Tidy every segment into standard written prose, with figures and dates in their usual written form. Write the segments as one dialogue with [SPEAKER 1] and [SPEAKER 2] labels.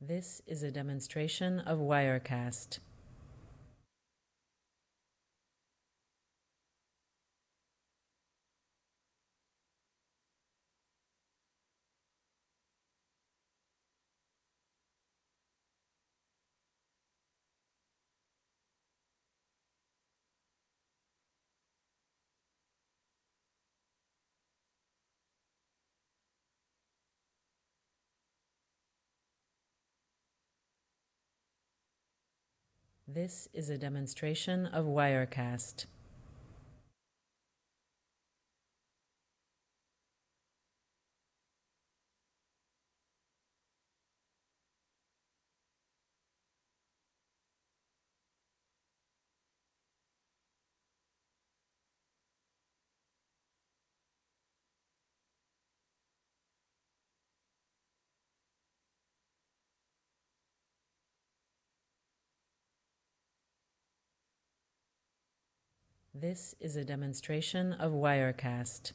[SPEAKER 1] This is a demonstration of Wirecast. This is a demonstration of Wirecast. This is a demonstration of Wirecast.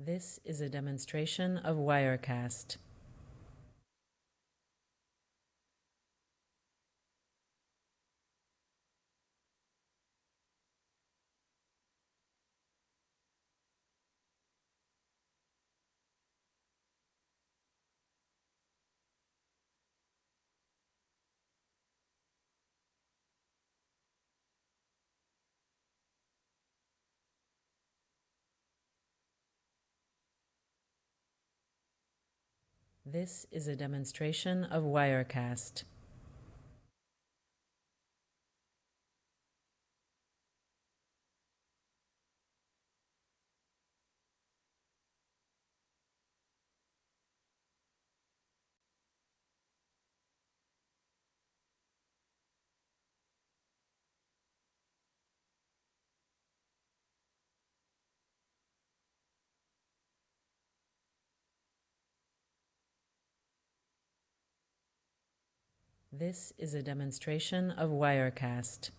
[SPEAKER 1] This is a demonstration of Wirecast. This is a demonstration of Wirecast. This is a demonstration of Wirecast.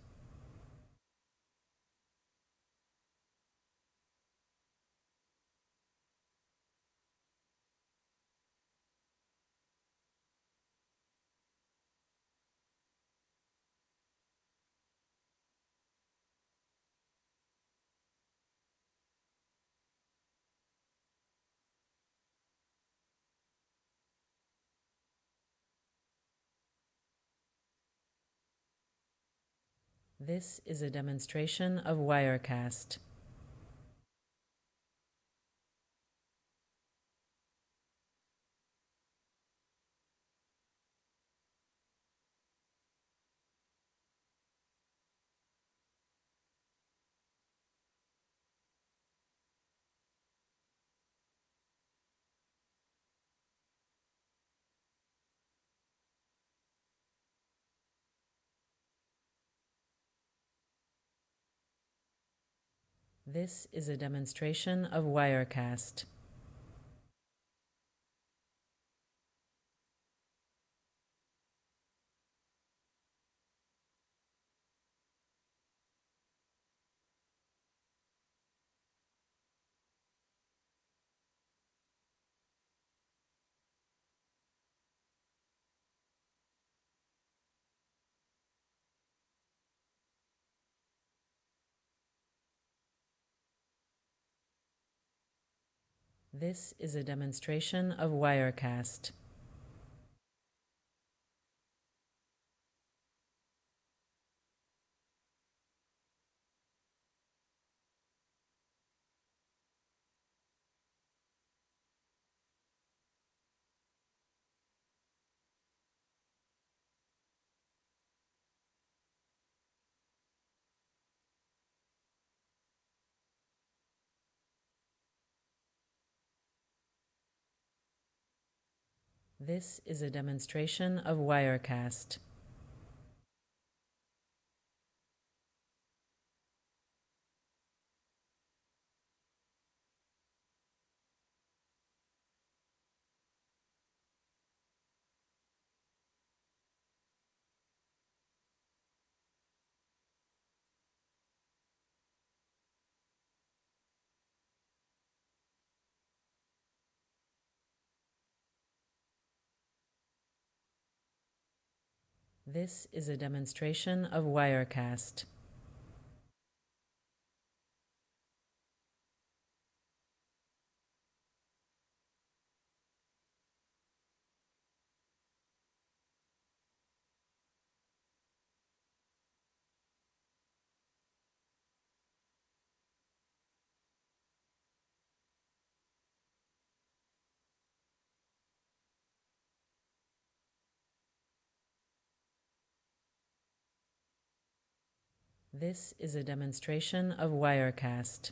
[SPEAKER 1] This is a demonstration of Wirecast. This is a demonstration of Wirecast. This is a demonstration of Wirecast. This is a demonstration of Wirecast. This is a demonstration of Wirecast. This is a demonstration of Wirecast.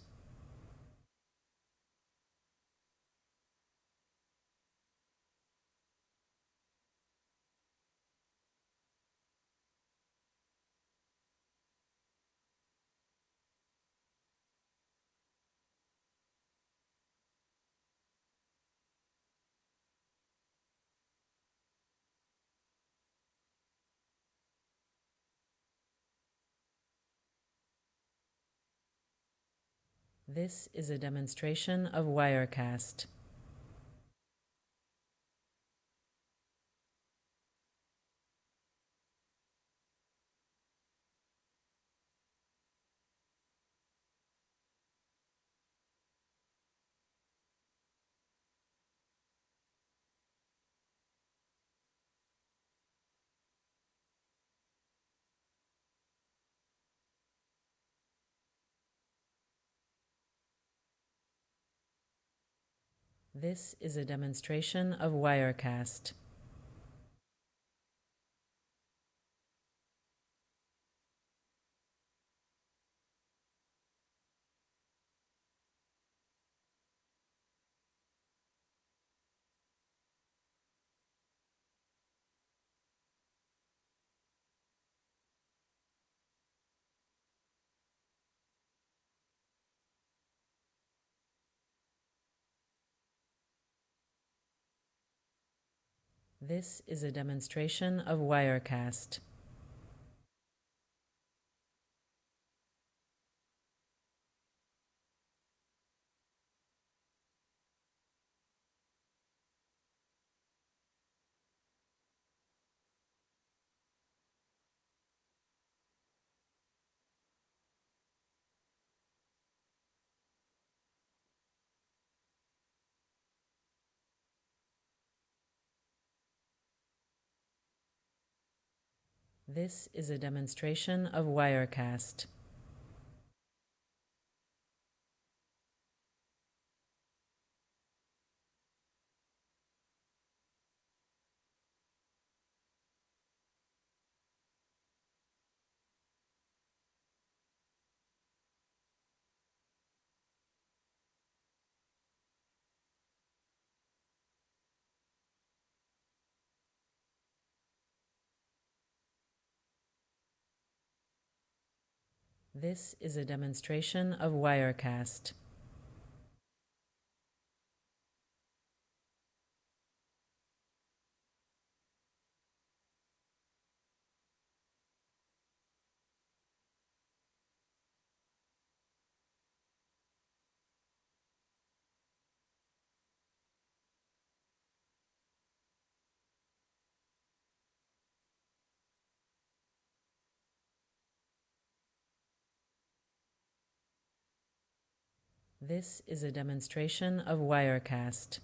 [SPEAKER 1] This is a demonstration of Wirecast. This is a demonstration of Wirecast. This is a demonstration of Wirecast. This is a demonstration of Wirecast. This is a demonstration of Wirecast. This is a demonstration of Wirecast.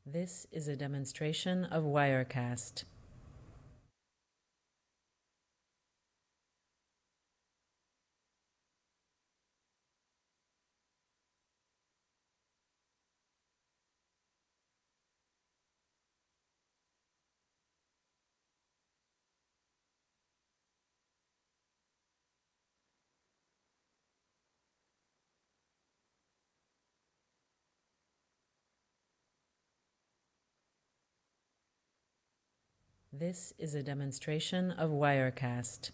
[SPEAKER 1] This is a demonstration of Wirecast. This is a demonstration of Wirecast.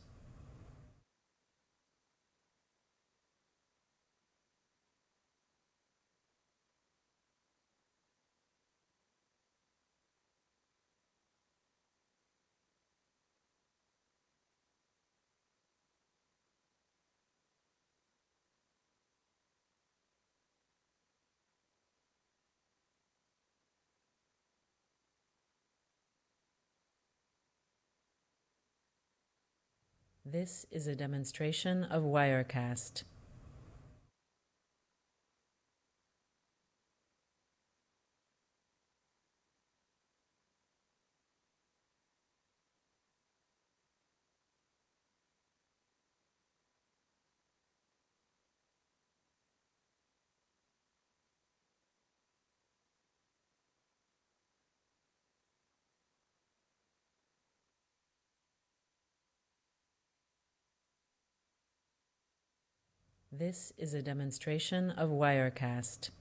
[SPEAKER 1] This is a demonstration of Wirecast. This is a demonstration of Wirecast.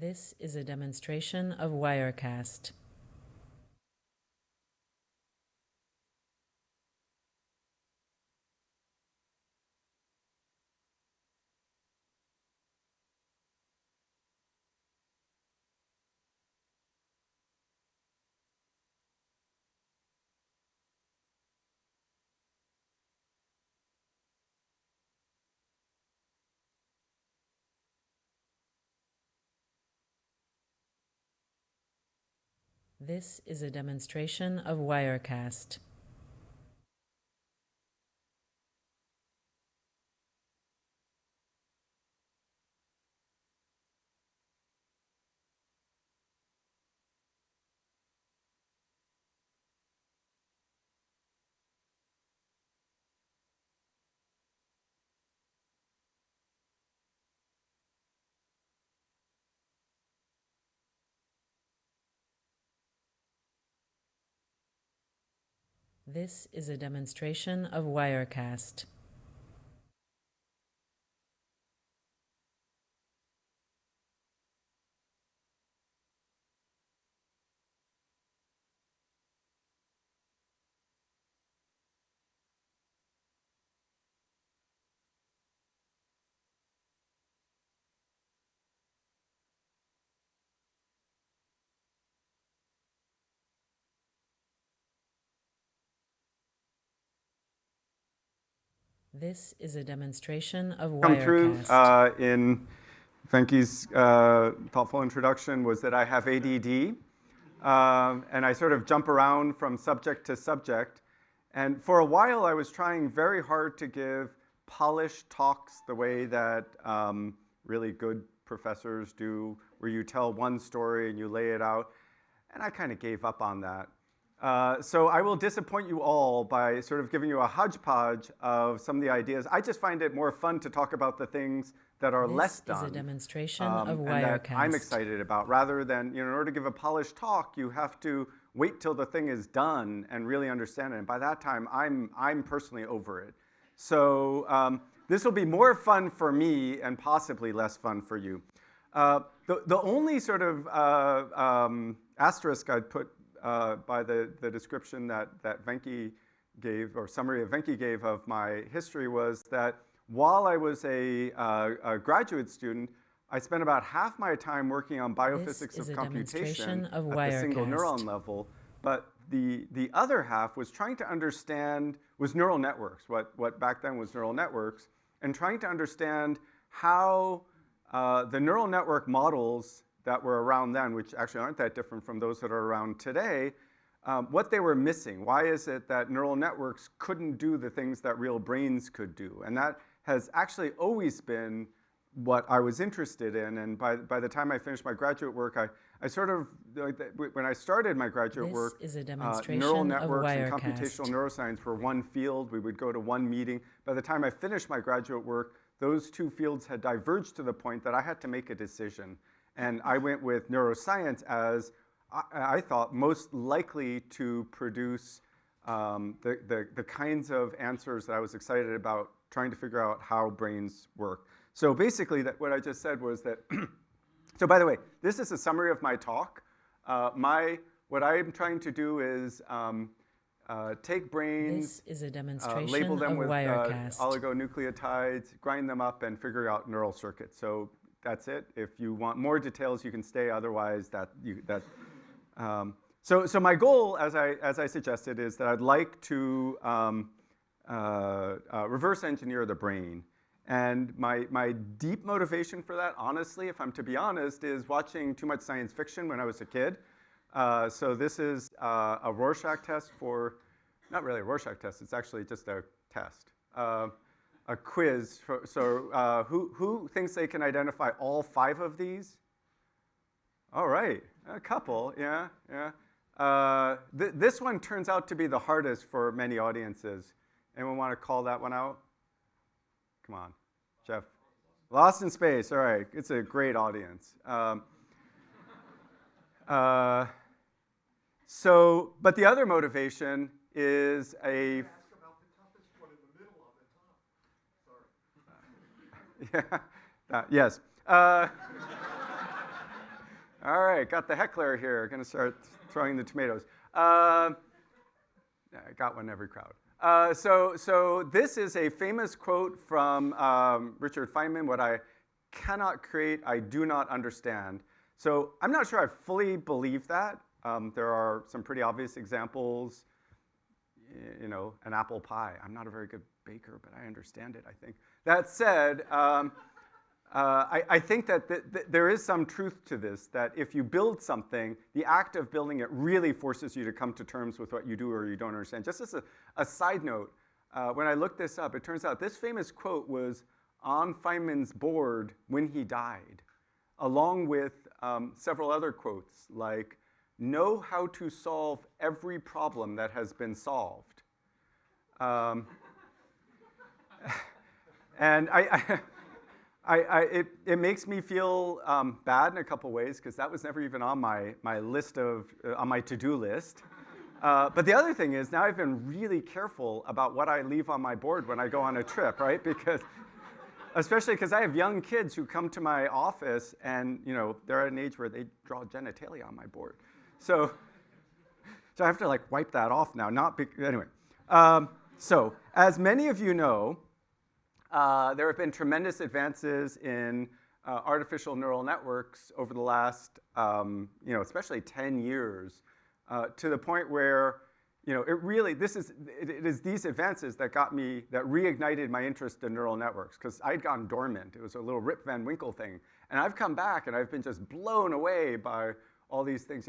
[SPEAKER 1] This is a demonstration of Wirecast. This is a demonstration of Wirecast. This is a demonstration of Wirecast. This is a demonstration of
[SPEAKER 2] Come through
[SPEAKER 1] Wirecast.
[SPEAKER 2] in Venki's thoughtful introduction was that I have ADD, and I sort of jump around from subject to subject. And for a while, I was trying very hard to give polished talks the way that really good professors do, where you tell one story and you lay it out. And I kind of gave up on that. So I will disappoint you all by sort of giving you a hodgepodge of some of the ideas. I just find it more fun to talk about the things that are less
[SPEAKER 1] This is a
[SPEAKER 2] done
[SPEAKER 1] demonstration of
[SPEAKER 2] and that I'm
[SPEAKER 1] Wirecast.
[SPEAKER 2] excited about, rather than, in order to give a polished talk, you have to wait till the thing is done and really understand it. And by that time, I'm personally over it. So this will be more fun for me and possibly less fun for you. The only sort of asterisk I'd put by the description that Venki gave, or summary of Venki gave of my history, was that while I was a graduate student, I spent about half my time working on biophysics
[SPEAKER 1] This is
[SPEAKER 2] of
[SPEAKER 1] a
[SPEAKER 2] computation
[SPEAKER 1] demonstration of
[SPEAKER 2] at the single
[SPEAKER 1] Wirecast.
[SPEAKER 2] neuron level, but the other half was trying to understand, was neural networks, what back then was neural networks, and trying to understand how the neural network models that were around then, which actually aren't that different from those that are around today, what they were missing. Why is it that neural networks couldn't do the things that real brains could do? And that has actually always been what I was interested in. And by the time I finished my graduate work, I sort of, when I started my graduate
[SPEAKER 1] This
[SPEAKER 2] work,
[SPEAKER 1] is a demonstration
[SPEAKER 2] neural
[SPEAKER 1] of
[SPEAKER 2] networks and
[SPEAKER 1] Wirecast.
[SPEAKER 2] computational neuroscience were one field. We would go to one meeting. By the time I finished my graduate work, those two fields had diverged to the point that I had to make a decision. And I went with neuroscience as I thought most likely to produce the kinds of answers that I was excited about trying to figure out how brains work. So basically, what I just said was that, so by the way, this is a summary of my talk. What I'm trying to do is take brains,
[SPEAKER 1] This is a demonstration
[SPEAKER 2] label them
[SPEAKER 1] of
[SPEAKER 2] with
[SPEAKER 1] Wirecast.
[SPEAKER 2] oligonucleotides, grind them up, and figure out neural circuits. So that's it. If you want more details, you can stay. Otherwise, so my goal, as I suggested, is that I'd like to reverse engineer the brain. And my deep motivation for that, honestly, if I'm to be honest, is watching too much science fiction when I was a kid. So this is a Rorschach test for, not really a Rorschach test, it's actually just a test. A quiz. So who thinks they can identify all 5 of these? All right, a couple, yeah. This one turns out to be the hardest for many audiences. Anyone want to call that one out? Come on, Jeff. Lost in Space, all right, it's a great audience. But the other motivation is a...
[SPEAKER 3] Ask about the toughest one in the middle of the top. Sorry.
[SPEAKER 2] Yeah, yes. All right, got the heckler here. Going to start throwing the tomatoes. I got one in every crowd. So this is a famous quote from Richard Feynman, what I cannot create, I do not understand. So I'm not sure I fully believe that. There are some pretty obvious examples, an apple pie. I'm not a very good baker, but I understand it, I think. That said, I think that there is some truth to this, that if you build something, the act of building it really forces you to come to terms with what you do or you don't understand. Just as a side note, when I looked this up, it turns out this famous quote was on Feynman's board when he died, along with several other quotes like, know how to solve every problem that has been solved. And it makes me feel bad in a couple ways, because that was never even on my list on my to-do list. But the other thing is, now I've been really careful about what I leave on my board when I go on a trip, right? Especially because I have young kids who come to my office and they're at an age where they draw genitalia on my board. So I have to wipe that off now. Anyway. So as many of you know, there have been tremendous advances in artificial neural networks over the last, especially 10 years, to the point where, it is these advances that reignited my interest in neural networks, because I'd gone dormant. It was a little Rip Van Winkle thing. And I've come back and I've been just blown away by all these things.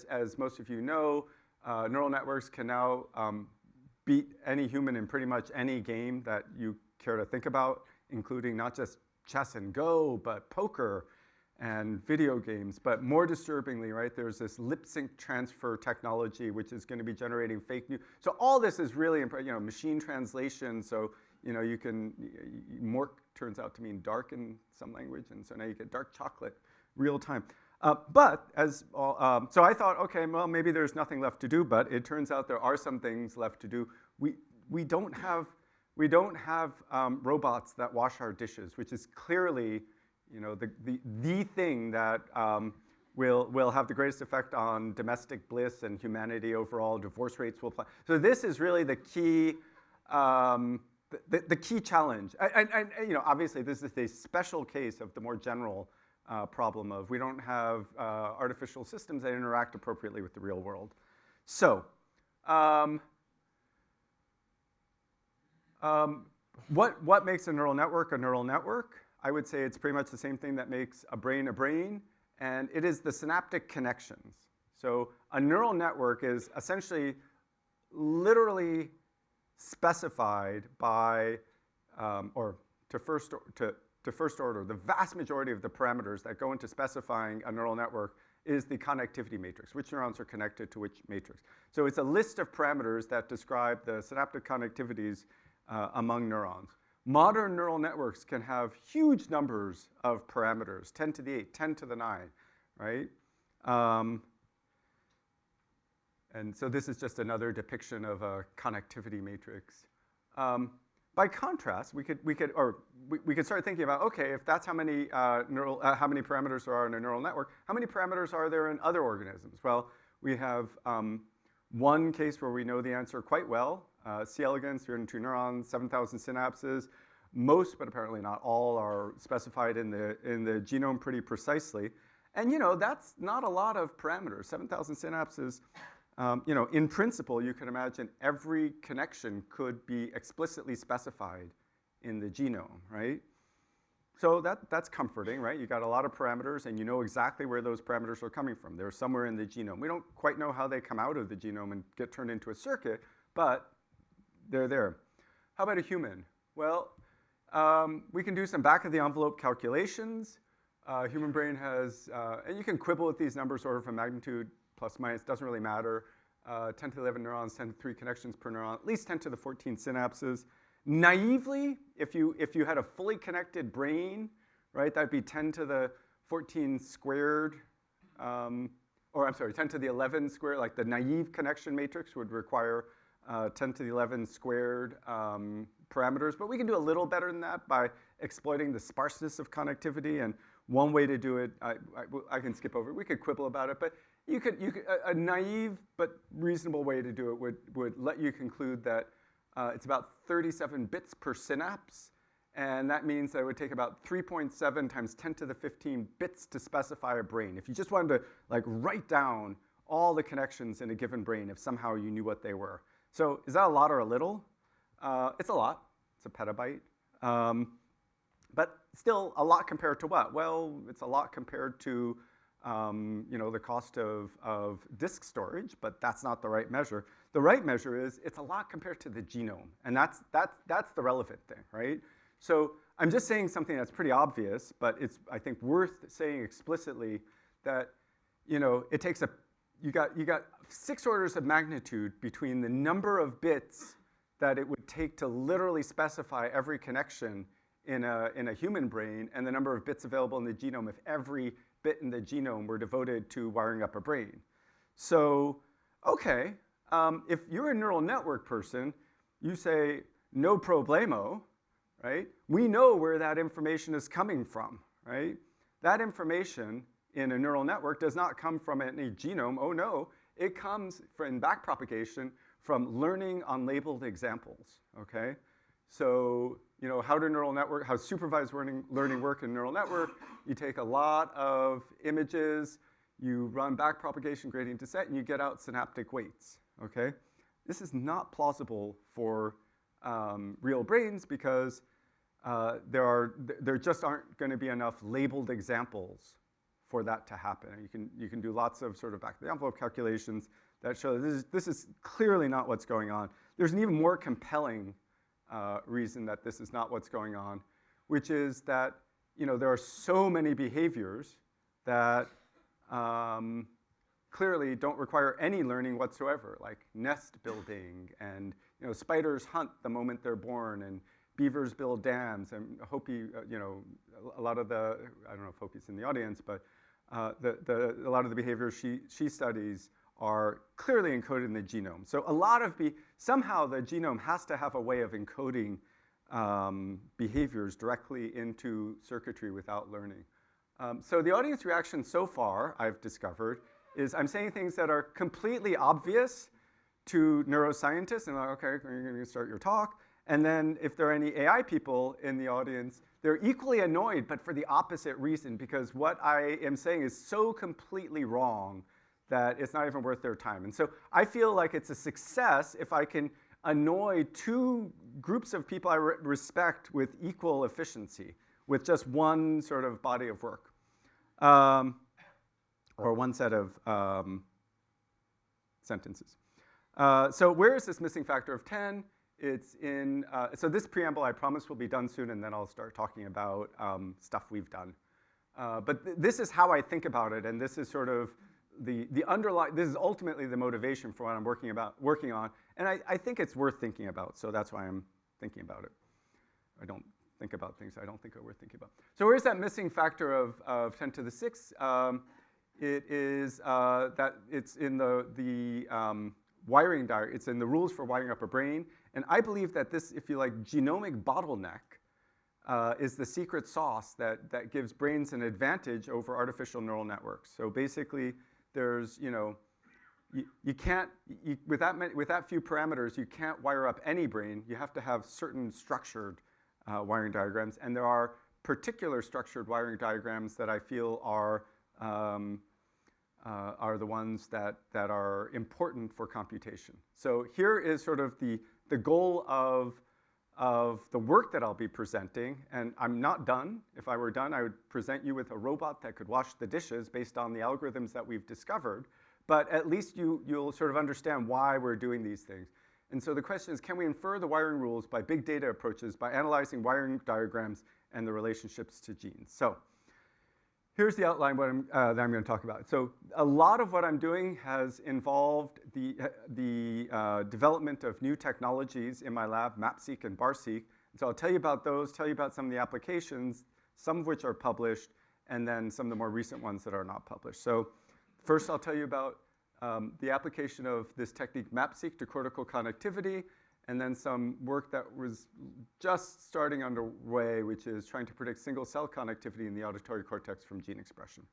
[SPEAKER 2] As most of you know, neural networks can now beat any human in pretty much any game that you care to think about, including not just chess and Go, but poker and video games. But more disturbingly, right, there's this lip sync transfer technology which is going to be generating fake news. So all this is really, machine translation. So you can, mork turns out to mean dark in some language, and so now you get dark chocolate real time. So I thought, okay, well, maybe there's nothing left to do, but it turns out there are some things left to do. We don't have robots that wash our dishes, which is clearly, the thing that will have the greatest effect on domestic bliss and humanity overall. Divorce rates will plummet. So this is really the key, the key challenge. And obviously, this is a special case of the more general problem of we don't have artificial systems that interact appropriately with the real world. So, what makes a neural network a neural network? I would say it's pretty much the same thing that makes a brain, and it is the synaptic connections. So a neural network is essentially literally specified by, or to first order, the vast majority of the parameters that go into specifying a neural network is the connectivity matrix, which neurons are connected to which matrix. So it's a list of parameters that describe the synaptic connectivities among neurons. Modern neural networks can have huge numbers of parameters, 10 to the 8, 10 to the 9, right? And so this is just another depiction of a connectivity matrix. By contrast, we could start thinking about, okay, if that's how many parameters there are in a neural network, how many parameters are there in other organisms? Well, we have one case where we know the answer quite well. C. elegans, 302 neurons, 7,000 synapses. Most, but apparently not all, are specified in the genome pretty precisely. And that's not a lot of parameters. 7,000 synapses. In principle, you can imagine every connection could be explicitly specified in the genome, right? So that's comforting, right? You got a lot of parameters, and you know exactly where those parameters are coming from. They're somewhere in the genome. We don't quite know how they come out of the genome and get turned into a circuit, but they're there. How about a human? Well, we can do some back-of-the-envelope calculations. Human brain has, and you can quibble with these numbers, order of magnitude, plus minus, doesn't really matter. 10 to the 11 neurons, 10 to the 3 connections per neuron, at least 10 to the 14 synapses. Naively, if you had a fully connected brain, right, that'd be 10 to the 14 squared, or I'm sorry, 10 to the 11 squared, like the naive connection matrix would require 10 to the 11 squared parameters. But we can do a little better than that by exploiting the sparseness of connectivity. And one way to do it, I can skip over it. We could quibble about it, but a naive but reasonable way to do it would let you conclude that it's about 37 bits per synapse, and that means that it would take about 3.7 times 10 to the 15 bits to specify a brain. If you just wanted to write down all the connections in a given brain, if somehow you knew what they were. So is that a lot or a little? It's a lot. It's a petabyte. But still a lot compared to what? Well, it's a lot compared to the cost of disk storage, but that's not the right measure. The right measure is it's a lot compared to the genome, and that's the relevant thing, right? So I'm just saying something that's pretty obvious, but it's, I think, worth saying explicitly that it takes you got 6 orders of magnitude between the number of bits that it would take to literally specify every connection in a human brain and the number of bits available in the genome if every bit in the genome were devoted to wiring up a brain. So, okay, if you're a neural network person, you say, no problemo, right? We know where that information is coming from, right? That information in a neural network does not come from any genome. Oh no, it comes in backpropagation from learning on labeled examples, okay? So, how supervised learning work in neural network? You take a lot of images, you run backpropagation gradient descent, and you get out synaptic weights, okay? This is not plausible for real brains because there just aren't going to be enough labeled examples for that to happen. You can do lots of sort of back-of-the-envelope calculations that show this is clearly not what's going on. There's an even more compelling reason that this is not what's going on, which is that there are so many behaviors that clearly don't require any learning whatsoever, like nest building, and spiders hunt the moment they're born, and beavers build dams, and Hopi, a lot of the, I don't know if Hopi's in the audience, but a lot of the behaviors she studies are clearly encoded in the genome. So somehow the genome has to have a way of encoding behaviors directly into circuitry without learning. So the audience reaction so far, I've discovered, is I'm saying things that are completely obvious to neuroscientists, and they're like, okay, you're going to start your talk. And then if there are any AI people in the audience, they're equally annoyed, but for the opposite reason, because what I am saying is so completely wrong that it's not even worth their time. And so I feel like it's a success if I can annoy two groups of people I respect with equal efficiency, with just one sort of body of work, or one set of sentences. So where is this missing factor of 10? It's in, so this preamble I promise will be done soon, and then I'll start talking about stuff we've done. But this is how I think about it, and this is sort of the underlying, this is ultimately the motivation for what I'm working on, and I think it's worth thinking about, so that's why I'm thinking about it. I don't think about things I don't think are worth thinking about. So where's that missing factor of 10 to the 6? It is that it's in the wiring diagram, it's in the rules for wiring up a brain, and I believe that this, if you like, genomic bottleneck is the secret sauce that gives brains an advantage over artificial neural networks. So basically, there's, you can't, with that few parameters, you can't wire up any brain. You have to have certain structured wiring diagrams, and there are particular structured wiring diagrams that I feel are the ones that are important for computation. So here is sort of the goal of the work that I'll be presenting, and I'm not done. If I were done, I would present you with a robot that could wash the dishes based on the algorithms that we've discovered, but at least you'll sort of understand why we're doing these things. And so the question is, can we infer the wiring rules by big data approaches by analyzing wiring diagrams and the relationships to genes? So here's the outline that I'm going to talk about. So a lot of what I'm doing has involved the development of new technologies in my lab, MapSeq and BarSeq. So I'll tell you about those, tell you about some of the applications, some of which are published, and then some of the more recent ones that are not published. So first I'll tell you about the application of this technique MapSeq to cortical connectivity, and then some work that was just starting underway, which is trying to predict single cell connectivity in the auditory cortex from gene expression.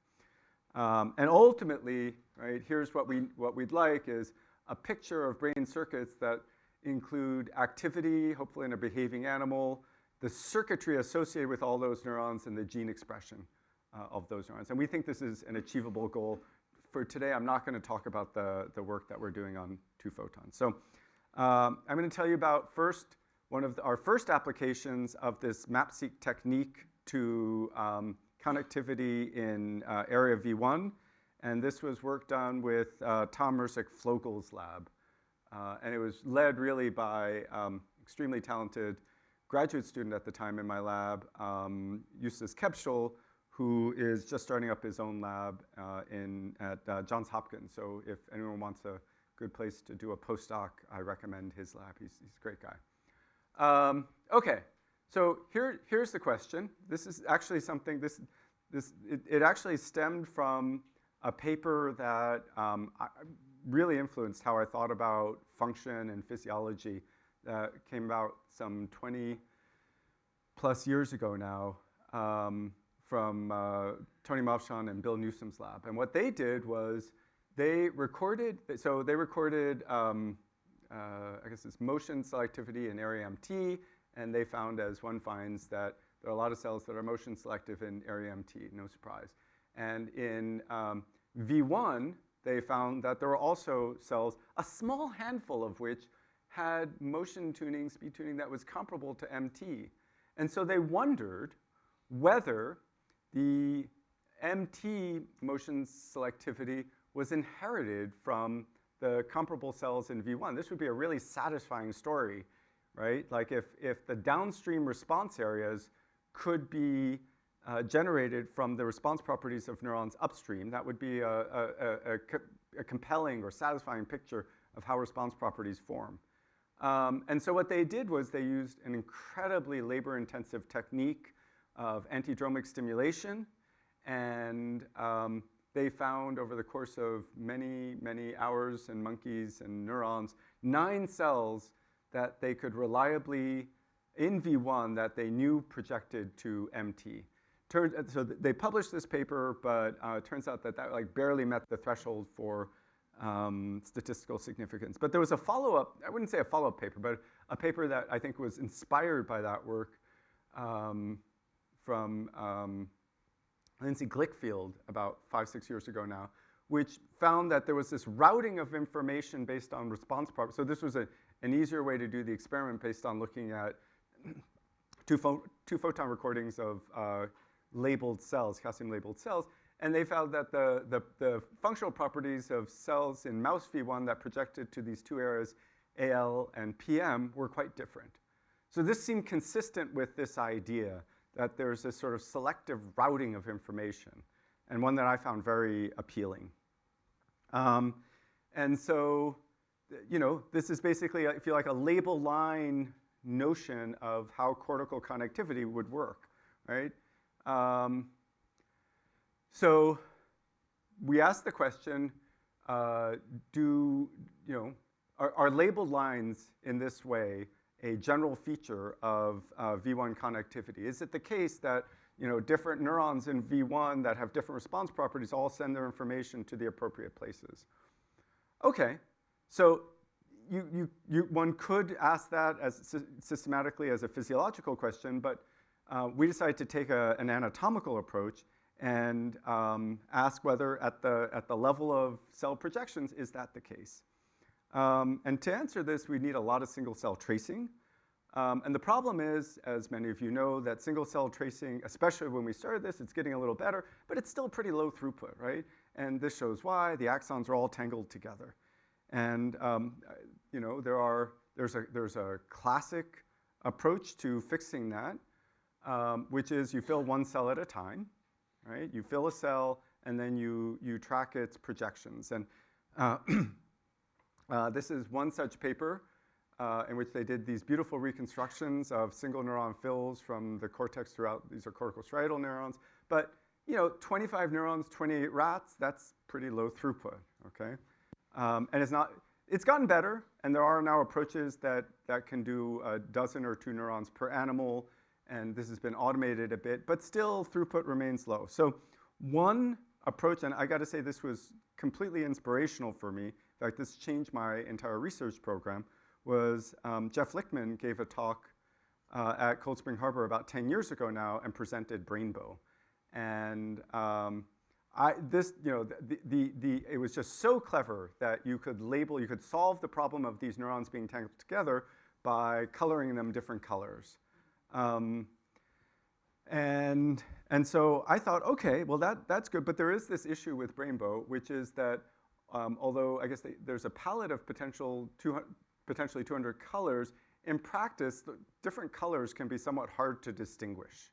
[SPEAKER 2] And ultimately, right, here's what we'd like is a picture of brain circuits that include activity, hopefully in a behaving animal, the circuitry associated with all those neurons, and the gene expression of those neurons. And we think this is an achievable goal. For today, I'm not going to talk about the work that we're doing on 2 photons. So I'm going to tell you about first one of our first applications of this MapSeq technique to connectivity in area V1. And this was work done with Tom Mersick-Flogel's lab. And it was led really by extremely talented graduate student at the time in my lab, Justus Kebschel, who is just starting up his own lab at Johns Hopkins. So if anyone wants a good place to do a postdoc, I recommend his lab. He's a great guy. Okay, so here's the question. This is actually something, it actually stemmed from a paper that really influenced how I thought about function and physiology that came out some 20 plus years ago now from Tony Movshan and Bill Newsom's lab. And what they did was they recorded, I guess it's motion selectivity in area MT, and they found, as one finds, that there are a lot of cells that are motion selective in area MT, no surprise. And in V1, they found that there were also cells, a small handful of which had motion tuning, speed tuning that was comparable to MT. And so they wondered whether the MT motion selectivity was inherited from the comparable cells in V1. This would be a really satisfying story, right? Like if the downstream response areas could be generated from the response properties of neurons upstream, that would be a compelling or satisfying picture of how response properties form. And so what they did was they used an incredibly labor-intensive technique of antidromic stimulation, and they found over the course of many, many hours in monkeys and neurons, 9 cells that they could reliably, in V1, that they knew projected to MT. So they published this paper, but it turns out that like barely met the threshold for statistical significance. But there was a follow-up, I wouldn't say a follow-up paper, but a paper that I think was inspired by that work from Lindsay Glickfield about 5-6 years ago now, which found that there was this routing of information based on response properties. So this was an easier way to do the experiment based on looking at two photon recordings of labeled cells, calcium-labeled cells, and they found that the functional properties of cells in mouse V1 that projected to these two areas, AL and PM, were quite different. So this seemed consistent with this idea that there's this sort of selective routing of information, and one that I found very appealing. And so, you know, this is basically, if you like, a label line notion of how cortical connectivity would work, right? So we asked the question, are labeled lines in this way a general feature of V1 connectivity? Is it the case that, you know, different neurons in V1 that have different response properties all send their information to the appropriate places? Okay, so one could ask that as systematically as a physiological question, but we decided to take an anatomical approach and ask whether at the level of cell projections, is that the case? And to answer this, we need a lot of single-cell tracing. And the problem is, as many of you know, that single-cell tracing, especially when we started this, it's getting a little better, but it's still pretty low throughput, right? And this shows why. The axons are all tangled together. And you know, there's a classic approach to fixing that, which is you fill one cell at a time, right? You fill a cell, and then you track its projections. And this is one such paper in which they did these beautiful reconstructions of single neuron fills from the cortex throughout. These are corticostriatal neurons. But, you know, 25 neurons, 28 rats, that's pretty low throughput, okay? And it's gotten better, and there are now approaches that can do a dozen or two neurons per animal, and this has been automated a bit, but still throughput remains low. So one approach, and I got to say this was completely inspirational for me, in fact, this changed my entire research program, was Jeff Lichtman gave a talk at Cold Spring Harbor about 10 years ago now and presented Brainbow. And it was just so clever that you could solve the problem of these neurons being tangled together by coloring them different colors. And so I thought, okay, well that's good, but there is this issue with Brainbow, which is that although I guess there's a palette of potentially 200 colors, in practice, the different colors can be somewhat hard to distinguish.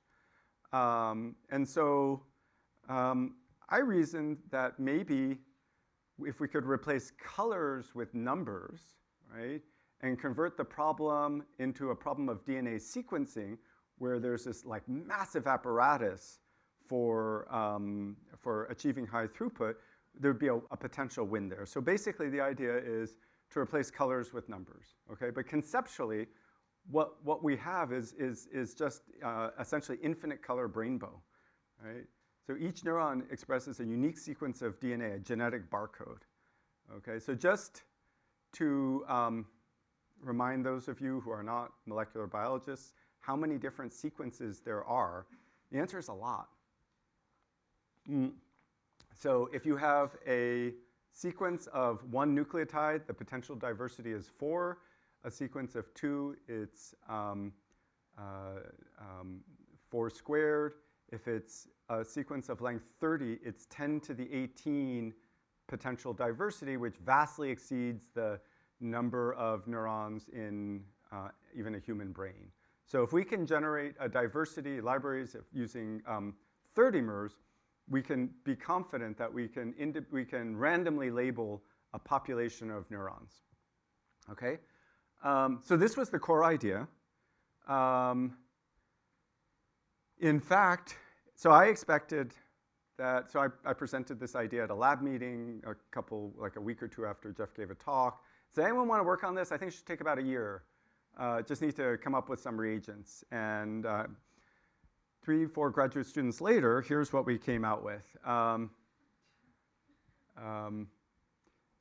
[SPEAKER 2] And so I reasoned that maybe if we could replace colors with numbers, right, and convert the problem into a problem of DNA sequencing, where there's this like massive apparatus for achieving high throughput, there'd be a potential win there. So basically, the idea is to replace colors with numbers, okay? But conceptually, what we have is just essentially infinite color Brainbow, right? So each neuron expresses a unique sequence of DNA, a genetic barcode, okay? So just to remind those of you who are not molecular biologists how many different sequences there are, the answer is a lot. So if you have a sequence of one nucleotide, the potential diversity is 4. A sequence of 2, it's 4 squared. If it's a sequence of length 30, it's 10 to the 18 potential diversity, which vastly exceeds the number of neurons in even a human brain. So if we can generate a diversity libraries using 30 MERS, we can be confident that we can randomly label a population of neurons. Okay? So this was the core idea. In fact, so I expected that, so I presented this idea at a lab meeting like a week or two after Jeff gave a talk. Does anyone want to work on this? I think it should take about a year. Just need to come up with some reagents. And 3-4 graduate students later, here's what we came out with.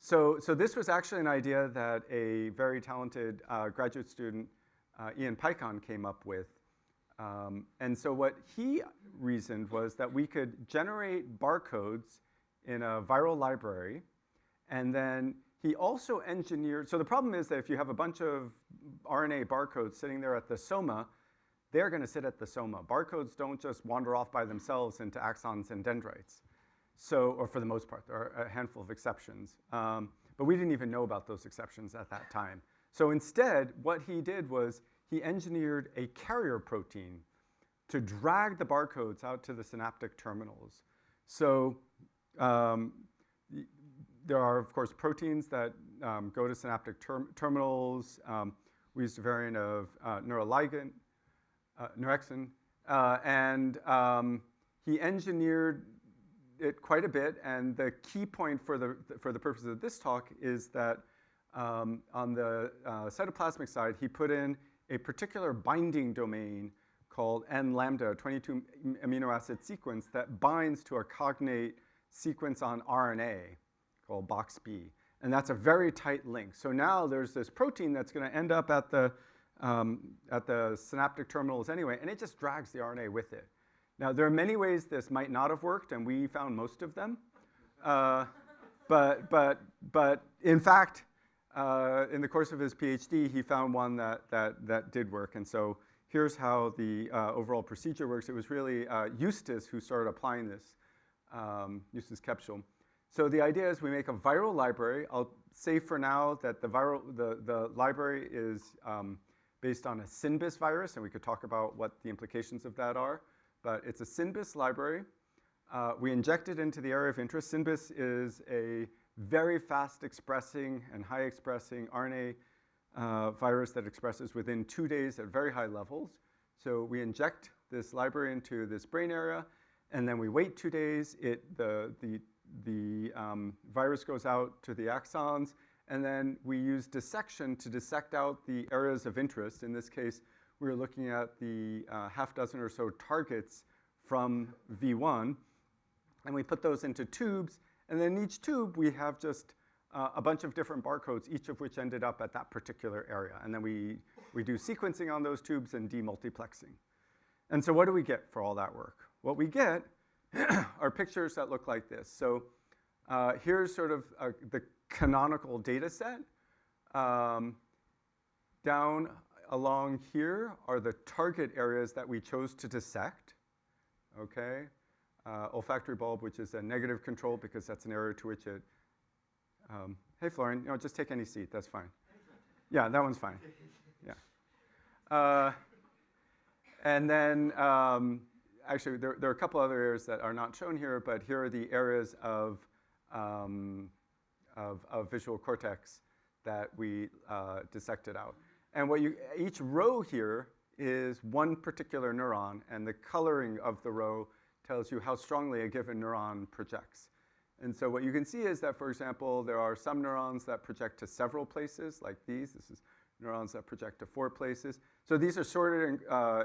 [SPEAKER 2] So this was actually an idea that a very talented graduate student, Ian Pycon, came up with. And so what he reasoned was that we could generate barcodes in a viral library, and then he also engineered, so the problem is that if you have a bunch of RNA barcodes sitting there at the soma, they're going to sit at the soma. Barcodes don't just wander off by themselves into axons and dendrites. So, or for the most part, there are a handful of exceptions. But we didn't even know about those exceptions at that time. So instead, what he did was he engineered a carrier protein to drag the barcodes out to the synaptic terminals. So there are, of course, proteins that go to synaptic terminals. We used a variant of neuroligin, Neurexin, and he engineered it quite a bit. And the key point for the purpose of this talk is that on the cytoplasmic side, he put in a particular binding domain called N-lambda, 22 amino acid sequence that binds to a cognate sequence on RNA called BoxB. And that's a very tight link. So now there's this protein that's going to end up at the synaptic terminals anyway, and it just drags the RNA with it. Now, there are many ways this might not have worked, and we found most of them. But in fact, in the course of his PhD, he found one that did work. And so here's how the overall procedure works. It was really Eustace who started applying this, Eustace Kepschel. So the idea is we make a viral library. I'll say for now that the library is based on a SynBis virus, and we could talk about what the implications of that are. But it's a SynBis library. We inject it into the area of interest. SynBis is a very fast expressing and high expressing RNA virus that expresses within 2 days at very high levels. So we inject this library into this brain area, and then we wait 2 days. The virus goes out to the axons, and then we use dissection to dissect out the areas of interest. In this case, we were looking at the half dozen or so targets from V1, and we put those into tubes, and then in each tube we have just a bunch of different barcodes, each of which ended up at that particular area. And then we do sequencing on those tubes and demultiplexing. And so what do we get for all that work? What we get are pictures that look like this. So here's sort of the canonical data set. Down along here are the target areas that we chose to dissect. Okay, olfactory bulb, which is a negative control because that's an area to which it. Hey, Florian, just take any seat. That's fine. Yeah, that one's fine. Yeah. And then. Actually, there are a couple other areas that are not shown here, but here are the areas of visual cortex that we dissected out. And each row here is one particular neuron, and the coloring of the row tells you how strongly a given neuron projects. And so what you can see is that, for example, there are some neurons that project to several places, like these. This is neurons that project to 4 places. So these are sorted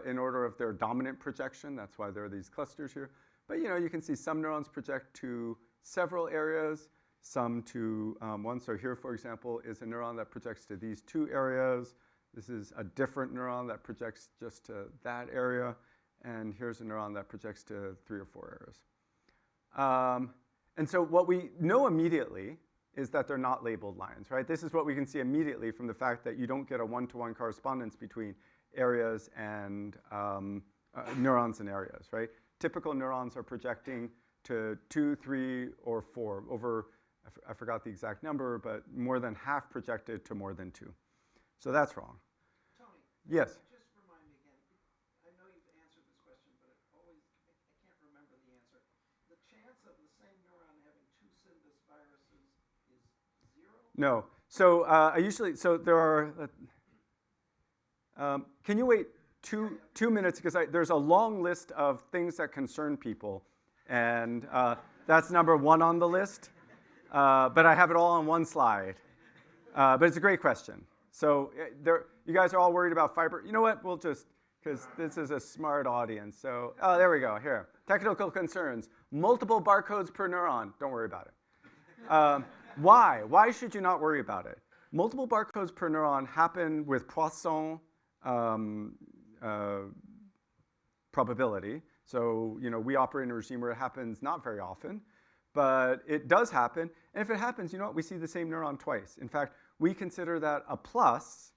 [SPEAKER 2] in order of their dominant projection. That's why there are these clusters here. But you can see some neurons project to several areas, some to one. So here, for example, is a neuron that projects to these 2 areas. This is a different neuron that projects just to that area. And here's a neuron that projects to 3 or 4 areas. And so what we know immediately is that they're not labeled lines, right? This is what we can see immediately from the fact that you don't get a one-to-one correspondence between areas and neurons and areas, right? Typical neurons are projecting to 2, 3, or 4 over, I forgot the exact number, but more than half projected to more than 2. So that's wrong.
[SPEAKER 3] Tony.
[SPEAKER 2] Yes?
[SPEAKER 3] Just remind me again. I know you've answered this question, but I can't remember the answer. The chance of the same neuron having 2 SynBis viruses is 0?
[SPEAKER 2] No. So there are, can you wait two minutes? Because there's a long list of things that concern people. And that's number 1 on the list. But I have it all on one slide. But it's a great question. So you guys are all worried about fiber. You know what? We'll just, because this is a smart audience. So, there we go. Here. Technical concerns. Multiple barcodes per neuron. Don't worry about it. Why? Why should you not worry about it? Multiple barcodes per neuron happen with Poisson probability. So, we operate in a regime where it happens not very often, but it does happen. And if it happens, you know what? We see the same neuron twice. In fact, we consider that a plus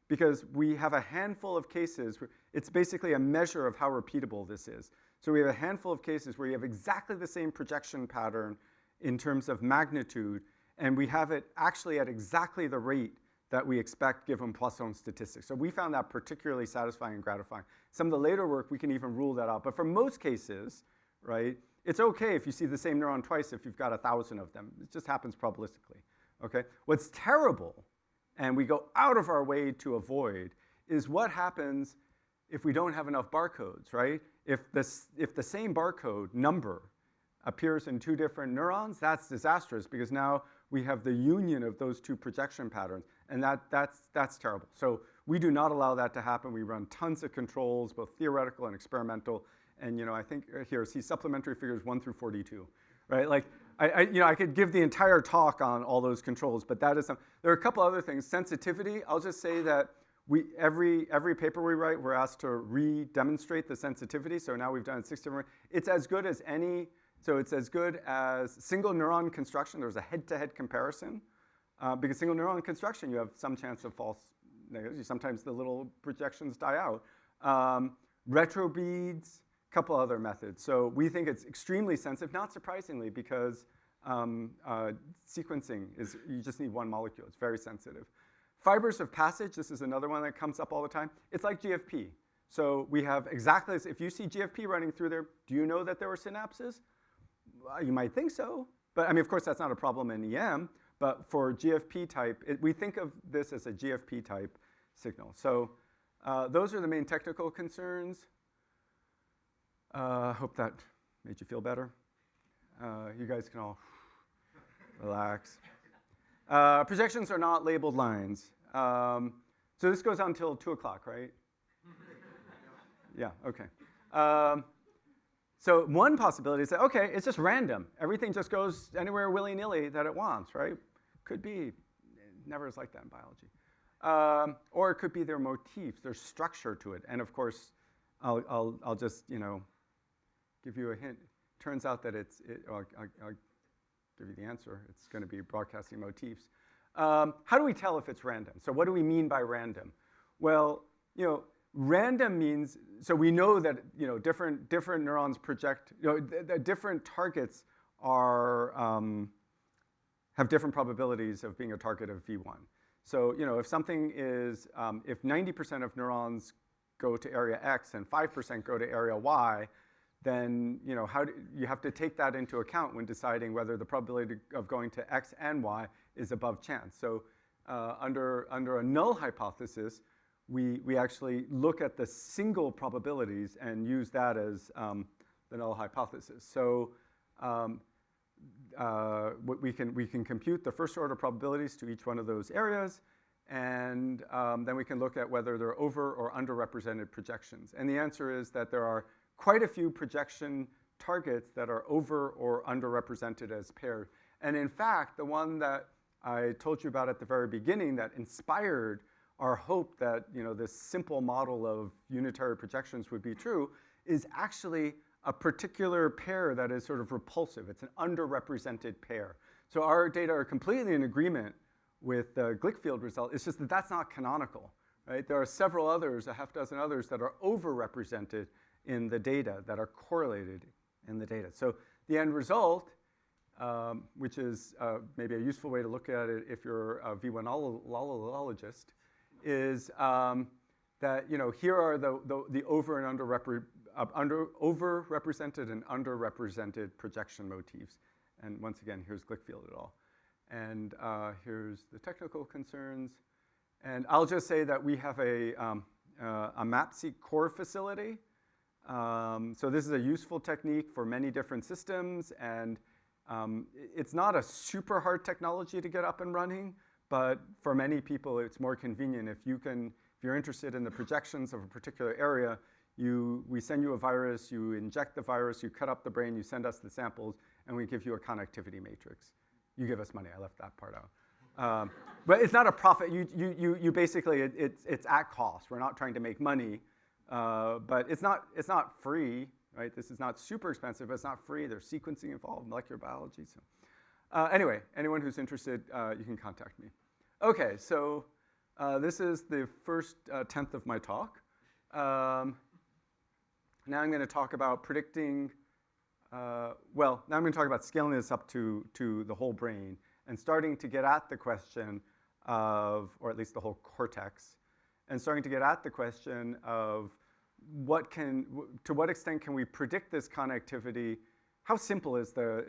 [SPEAKER 2] because we have a handful of cases. It's basically a measure of how repeatable this is. So we have a handful of cases where you have exactly the same projection pattern in terms of magnitude, and we have it actually at exactly the rate that we expect given Poisson statistics. So we found that particularly satisfying and gratifying. Some of the later work, we can even rule that out. But for most cases, right, it's okay if you see the same neuron twice if you've got 1,000 of them. It just happens probabilistically, okay? What's terrible, and we go out of our way to avoid, is what happens if we don't have enough barcodes, right? If the same barcode number appears in two different neurons, that's disastrous because now we have the union of those two projection patterns, and that's terrible. So we do not allow that to happen. We run tons of controls, both theoretical and experimental, and I think here, see supplementary figures 1 through 42, right? Like, I could give the entire talk on all those controls, but that is some. There are a couple other things. Sensitivity, I'll just say that every paper we write, we're asked to re-demonstrate the sensitivity. So now we've done it 6 different. It's as good as any. So it's as good as single neuron construction. There's a head-to-head comparison. Because single neuron construction, you have some chance of false negatives. Sometimes the little projections die out. Retrobeads, a couple other methods. So we think it's extremely sensitive, not surprisingly, because sequencing is, you just need one molecule. It's very sensitive. Fibers of passage, this is another one that comes up all the time. It's like GFP. So we have exactly this. If you see GFP running through there, do you know that there were synapses? Well, you might think so. But I mean, of course, that's not a problem in EM. But for GFP type, we think of this as a GFP type signal. So those are the main technical concerns. Hope that made you feel better. You guys can all relax. Projections are not labeled lines. So this goes on until 2 o'clock, right? Yeah, okay. So one possibility is that, okay, it's just random. Everything just goes anywhere willy-nilly that it wants, right? Could be. It never is like that in biology. Or it could be their motifs, their structure to it. And of course, I'll just, give you a hint. Turns out that I'll give you the answer. It's going to be broadcasting motifs. How do we tell if it's random? So what do we mean by random? Well, random means, so we know that different neurons project, the different targets have different probabilities of being a target of V1. So if something is, if 90% of neurons go to area X and 5% go to area Y, then you have to take that into account when deciding whether the probability of going to X and Y is above chance. So under a null hypothesis, we actually look at the single probabilities and use that as the null hypothesis. So we can compute the first order probabilities to each one of those areas, and then we can look at whether they're over or underrepresented projections. And the answer is that there are quite a few projection targets that are over or underrepresented as pairs. And in fact, the one that I told you about at the very beginning that inspired our hope that this simple model of unitary projections would be true is actually a particular pair that is sort of repulsive. It's an underrepresented pair. So our data are completely in agreement with the Glickfield result. It's just that that's not canonical, right? There are several others, a half dozen others, that are overrepresented in the data, that are correlated in the data. So the end result, which is maybe a useful way to look at it if you're a V1-ologist, is that here are the over and overrepresented and underrepresented projection motifs. And once again, here's Glickfield et al. And here's the technical concerns. And I'll just say that we have a MAPSeq core facility. So this is a useful technique for many different systems, and it's not a super hard technology to get up and running, but for many people it's more convenient if you're interested in the projections of a particular area, we send you a virus, you inject the virus, you cut up the brain, you send us the samples, and we give you a connectivity matrix. You give us money. I left that part out. But it's not a profit. You basically, it's at cost. We're not trying to make money, but it's not free, right? This is not super expensive, but it's not free. There's sequencing involved, molecular biology. So anyway, anyone who's interested, you can contact me. Okay, so this is the first tenth of my talk. Now I'm going to talk about predicting, now I'm going to talk about scaling this up to the whole brain and starting to get at the question of, or at least the whole cortex, and starting to get at the question of to what extent can we predict this connectivity? How simple is the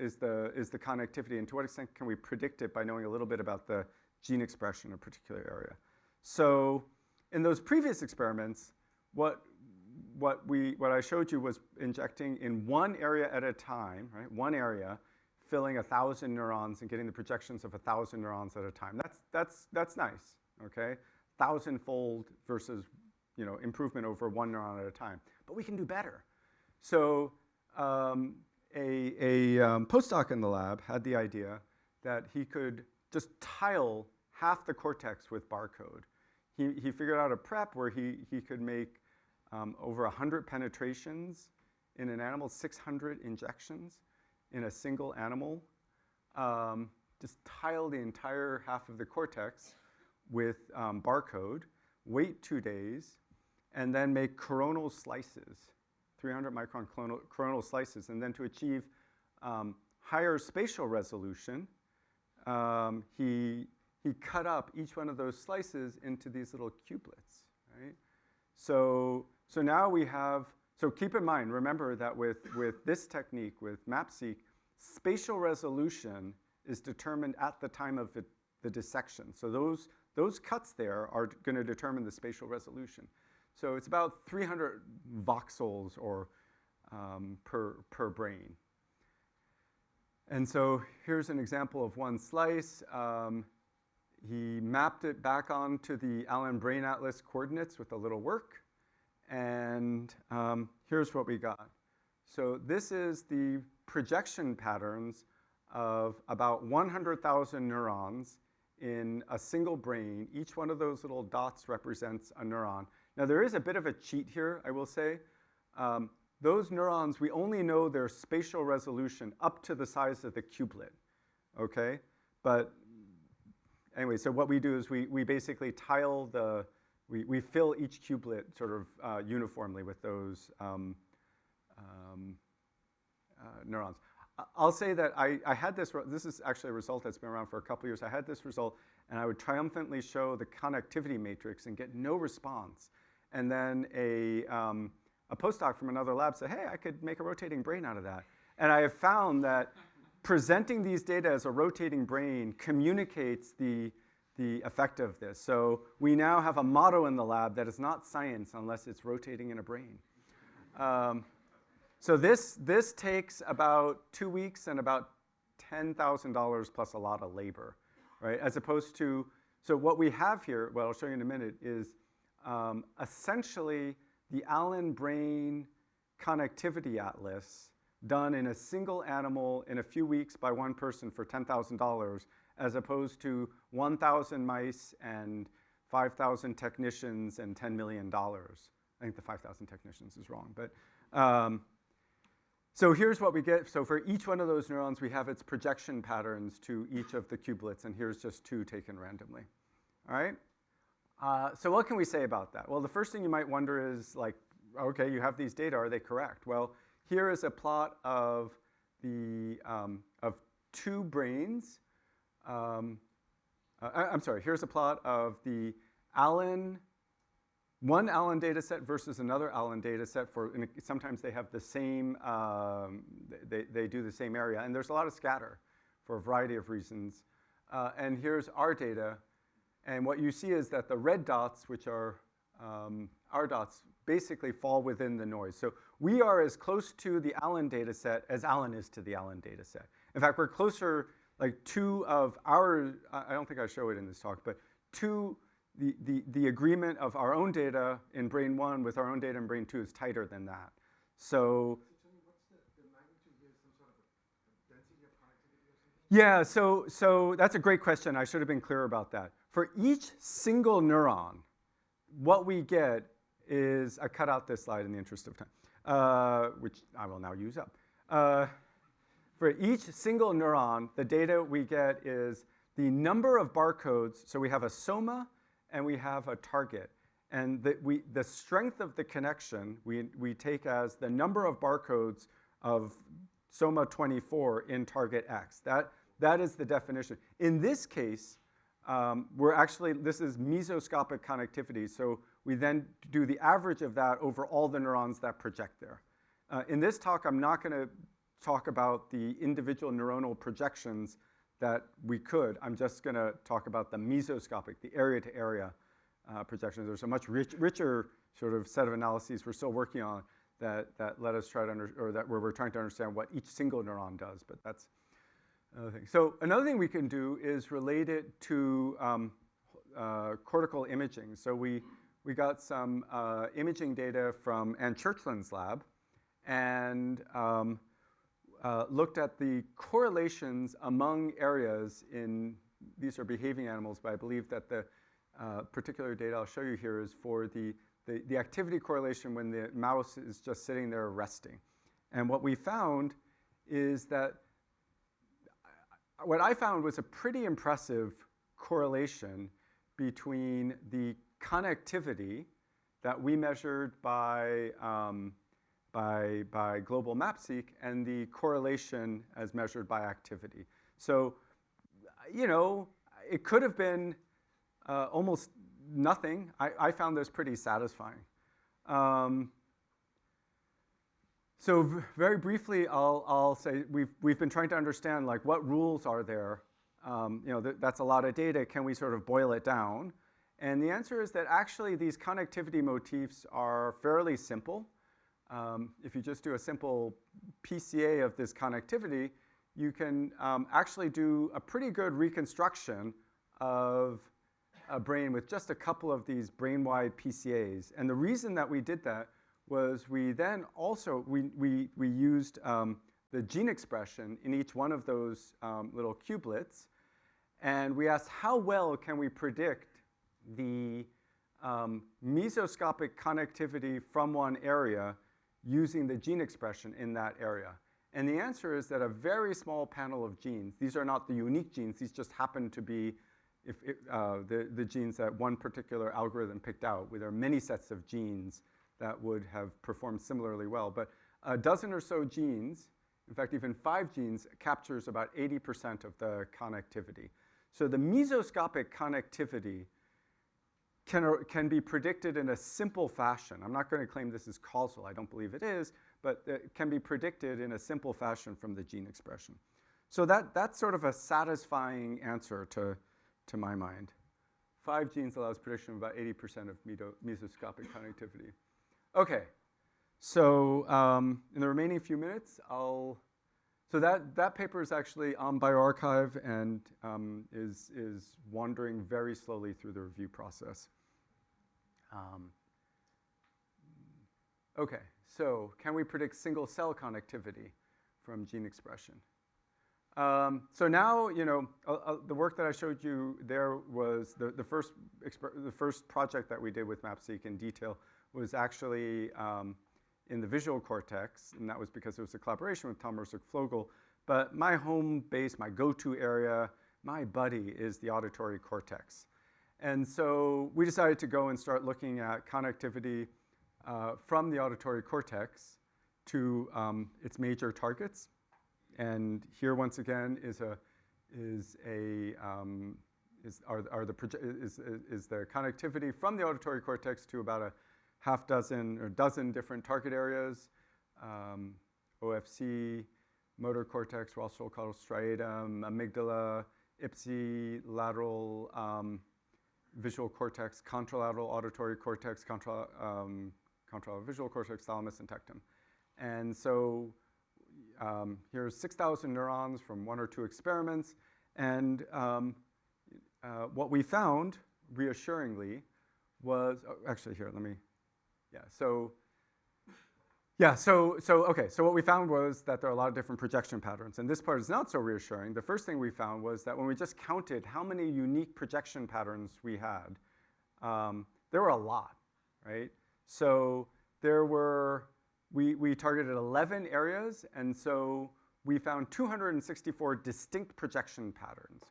[SPEAKER 2] connectivity, and to what extent can we predict it by knowing a little bit about the gene expression in a particular area? So in those previous experiments, what I showed you was injecting in one area at a time, right? One area, filling 1,000 neurons and getting the projections of 1,000 neurons at a time. That's nice, okay? 1,000-fold versus improvement over one neuron at a time. But we can do better. So a postdoc in the lab had the idea that he could just tile half the cortex with barcode. He figured out a prep where he could make over 100 penetrations in an animal, 600 injections in a single animal. Just tile the entire half of the cortex with barcode, wait 2 days, and then make coronal slices, 300 micron coronal slices. And then to achieve higher spatial resolution, he cut up each one of those slices into these little cubelets, right? So now we have, so keep in mind, remember that with this technique, with MapSeq, spatial resolution is determined at the time of the dissection. So those cuts there are going to determine the spatial resolution. So it's about 300 voxels or per brain. And so here's an example of one slice. He mapped it back onto the Allen Brain Atlas coordinates with a little work. And here's what we got. So this is the projection patterns of about 100,000 neurons in a single brain. Each one of those little dots represents a neuron. Now there is a bit of a cheat here, I will say. Those neurons, we only know their spatial resolution up to the size of the cubelet, okay? But anyway, so what we do is we basically tile we fill each cubelet sort of uniformly with those neurons. I'll say that I had this is actually a result that's been around for a couple years. I had this result, and I would triumphantly show the connectivity matrix and get no response. And then a postdoc from another lab said, hey, I could make a rotating brain out of that. And I have found that presenting these data as a rotating brain communicates the effect of this. So we now have a motto in the lab that is not science unless it's rotating in a brain. So this takes about 2 weeks and about $10,000 plus a lot of labor, right? As opposed to, so what we have here, what I'll show you in a minute, is essentially the Allen Brain Connectivity Atlas done in a single animal in a few weeks by one person for $10,000, as opposed to 1,000 mice and 5,000 technicians and $10 million. I think the 5,000 technicians is wrong, but so here's what we get. So for each one of those neurons, we have its projection patterns to each of the cubelets, and here's just 2 taken randomly. All right? So what can we say about that? Well, the first thing you might wonder is, like, okay, you have these data, are they correct? Well, here is a plot of of 2 brains. I'm sorry, here's a plot of the one Allen data set versus another Allen data set. Sometimes they have the same, they do the same area, and there's a lot of scatter for a variety of reasons. And here's our data, and what you see is that the red dots, which are our dots, basically fall within the noise. So we are as close to the Allen data set as Allen is to the Allen data set. In fact, we're closer, like 2 of our, I don't think I show it in this talk, but 2, the agreement of our own data in brain 1 with our own data in brain 2 is tighter than that. So
[SPEAKER 3] Tell me, what's the magnitude here? Some sort of a density of connectivity or something?
[SPEAKER 2] Yeah, so that's a great question. I should have been clear about that. For each single neuron, what we get is, I cut out this slide in the interest of time, which I will now use up. For each single neuron, the data we get is the number of barcodes. So we have a soma and we have a target. And the strength of the connection we take as the number of barcodes of soma 24 in target X. That is the definition. In this case, this is mesoscopic connectivity. So we then do the average of that over all the neurons that project there. In this talk, I'm not going to talk about the individual neuronal projections that we could. I'm just going to talk about the mesoscopic, the area-to-area projections. There's a much richer sort of set of analyses we're still working on that let us try to where we're trying to understand what each single neuron does. But that's another thing. So another thing we can do is relate it to cortical imaging. So we got some imaging data from Ann Churchland's lab, and looked at the correlations among areas in, these are behaving animals, but I believe that the particular data I'll show you here is for the activity correlation when the mouse is just sitting there resting. And what we found is that, what I found was a pretty impressive correlation between the connectivity that we measured by global MapSeq and the correlation as measured by activity. So, you know, it could have been almost nothing. I found this pretty satisfying. So very briefly, I'll say we've been trying to understand, like, what rules are there. You know, that's a lot of data. Can we sort of boil it down? And the answer is that actually these connectivity motifs are fairly simple. If you just do a simple PCA of this connectivity, you can actually do a pretty good reconstruction of a brain with just a couple of these brain-wide PCAs. And the reason that we did that was we then also, we used the gene expression in each one of those little cubelets, and we asked how well can we predict the mesoscopic connectivity from one area using the gene expression in that area. And the answer is that a very small panel of genes, these are not the unique genes, these just happen to be the genes that one particular algorithm picked out. There are many sets of genes that would have performed similarly well. But a dozen or so genes, in fact, even 5 genes, captures about 80% of the connectivity. So the mesoscopic connectivity can be predicted in a simple fashion. I'm not going to claim this is causal. I don't believe it is, but it can be predicted in a simple fashion from the gene expression. So that's sort of a satisfying answer to my mind. 5 genes allows prediction of about 80% of mesoscopic connectivity. Okay, so in the remaining few minutes, so that paper is actually on bioRxiv and is wandering very slowly through the review process. Okay, so can we predict single cell connectivity from gene expression? So now, you know, the work that I showed you there was the first project that we did with MapSeq in detail was actually in the visual cortex, and that was because it was a collaboration with Tom Mercer-Flogel. But my home base, my go-to area, my buddy is the auditory cortex. And so we decided to go and start looking at connectivity from the auditory cortex to its major targets. And here, once again, is the connectivity from the auditory cortex to about a half dozen or dozen different target areas: OFC, motor cortex, rostral-caudal striatum, amygdala, ipsilateral visual cortex, contralateral auditory cortex, contralateral visual cortex, thalamus, and tectum. And so here's 6,000 neurons from 1 or 2 experiments. And what we found, reassuringly, was, actually here, so Yeah, so what we found was that there are a lot of different projection patterns, and this part is not so reassuring. The first thing we found was that when we just counted how many unique projection patterns we had, there were a lot, right? So we targeted 11 areas, and so we found 264 distinct projection patterns.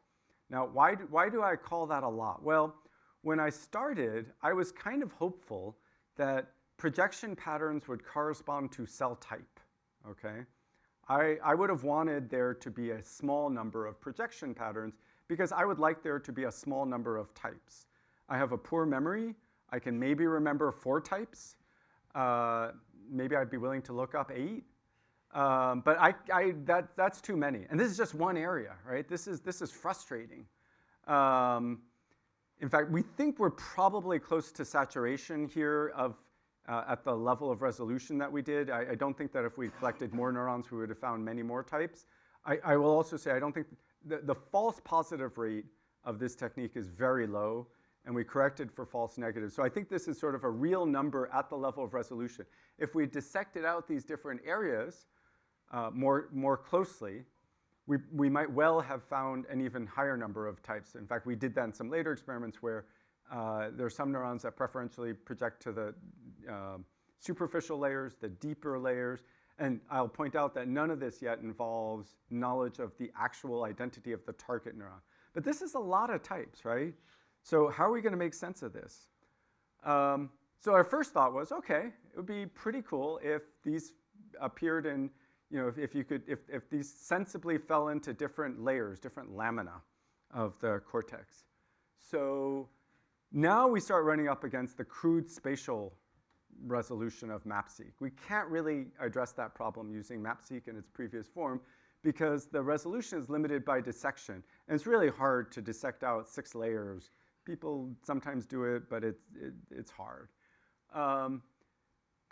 [SPEAKER 2] Now, why do I call that a lot? Well, when I started, I was kind of hopeful that projection patterns would correspond to cell type, okay? I would have wanted there to be a small number of projection patterns because I would like there to be a small number of types. I have a poor memory. I can maybe remember 4 types. Maybe I'd be willing to look up 8. But that's too many. And this is just one area, right? This is frustrating. In fact, we think we're probably close to saturation here at the level of resolution that we did. I don't think that if we collected more neurons, we would have found many more types. I will also say I don't think the false positive rate of this technique is very low, and we corrected for false negatives. So I think this is sort of a real number at the level of resolution. If we dissected out these different areas more closely, we might well have found an even higher number of types. In fact, we did that in some later experiments where there are some neurons that preferentially project to the superficial layers, the deeper layers. And I'll point out that none of this yet involves knowledge of the actual identity of the target neuron. But this is a lot of types, right? So how are we going to make sense of this? So our first thought was, okay, it would be pretty cool if these appeared in, if these sensibly fell into different layers, different lamina of the cortex. So now we start running up against the crude spatial resolution of MapSeq. We can't really address that problem using MapSeq in its previous form because the resolution is limited by dissection. And it's really hard to dissect out 6 layers. People sometimes do it, but it's hard.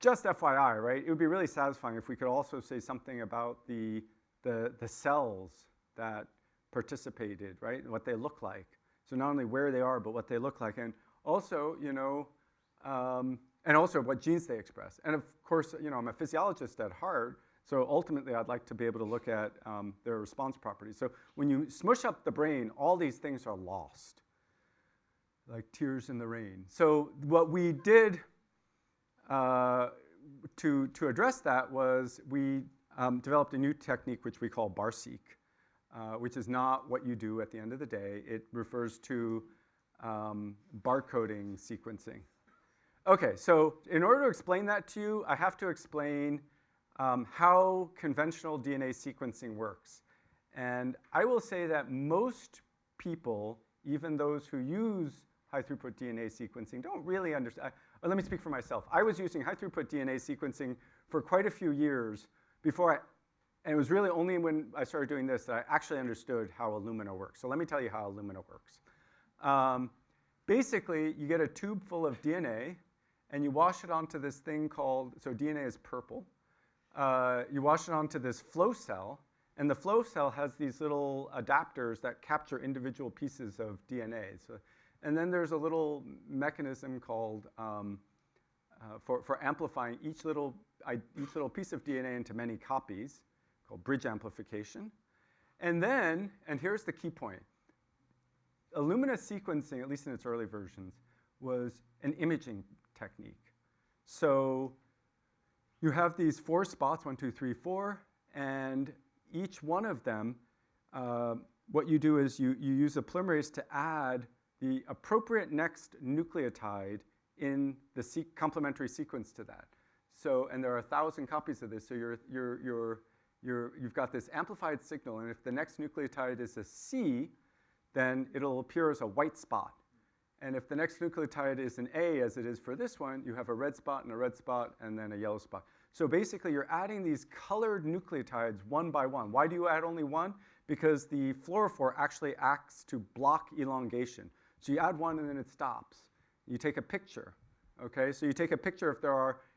[SPEAKER 2] Just FYI, right? It would be really satisfying if we could also say something about the cells that participated, right? What they look like. So not only where they are, but what they look like. And also, and also what genes they express. And of course, I'm a physiologist at heart, so ultimately I'd like to be able to look at their response properties. So when you smush up the brain, all these things are lost, like tears in the rain. So what we did to address that was we developed a new technique which we call BARSeq, which is not what you do at the end of the day. It refers to barcoding sequencing. Okay, so in order to explain that to you, I have to explain how conventional DNA sequencing works. And I will say that most people, even those who use high-throughput DNA sequencing, don't really understand. Let me speak for myself. I was using high-throughput DNA sequencing for quite a few years and it was really only when I started doing this that I actually understood how Illumina works. So let me tell you how Illumina works. Basically, you get a tube full of DNA, and you wash it onto this thing called, so DNA is purple. You wash it onto this flow cell, and the flow cell has these little adapters that capture individual pieces of DNA. So, and then there's a little mechanism called, for amplifying each little piece of DNA into many copies, called bridge amplification. And then, and here's the key point, Illumina sequencing, at least in its early versions, was an imaging technique. So you have these 4 spots, 1, 2, 3, 4, and each one of them, what you do is you use a polymerase to add the appropriate next nucleotide in the complementary sequence to that. So, and there are 1,000 copies of this, so you've got this amplified signal, and if the next nucleotide is a C, then it'll appear as a white spot. And if the next nucleotide is an A, as it is for this one, you have a red spot and a red spot and then a yellow spot. So basically, you're adding these colored nucleotides one by one. Why do you add only one? Because the fluorophore actually acts to block elongation. So you add one and then it stops. You take a picture, okay? So you take a picture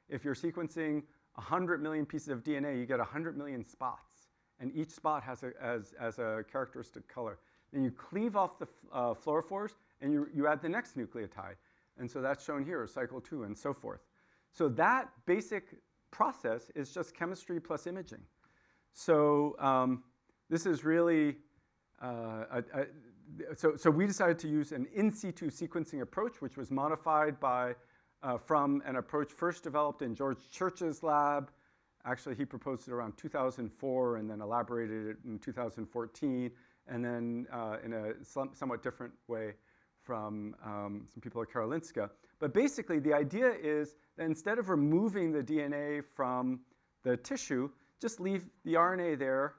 [SPEAKER 2] if you're sequencing 100 million pieces of DNA, you get 100 million spots. And each spot has a characteristic color. Then you cleave off the fluorophores, and you add the next nucleotide. And so that's shown here, cycle 2, and so forth. So that basic process is just chemistry plus imaging. So this is really, so we decided to use an in situ sequencing approach, which was modified from an approach first developed in George Church's lab. Actually, he proposed it around 2004 and then elaborated it in 2014, and then in a somewhat different way from some people at Karolinska. But basically, the idea is that instead of removing the DNA from the tissue, just leave the RNA there,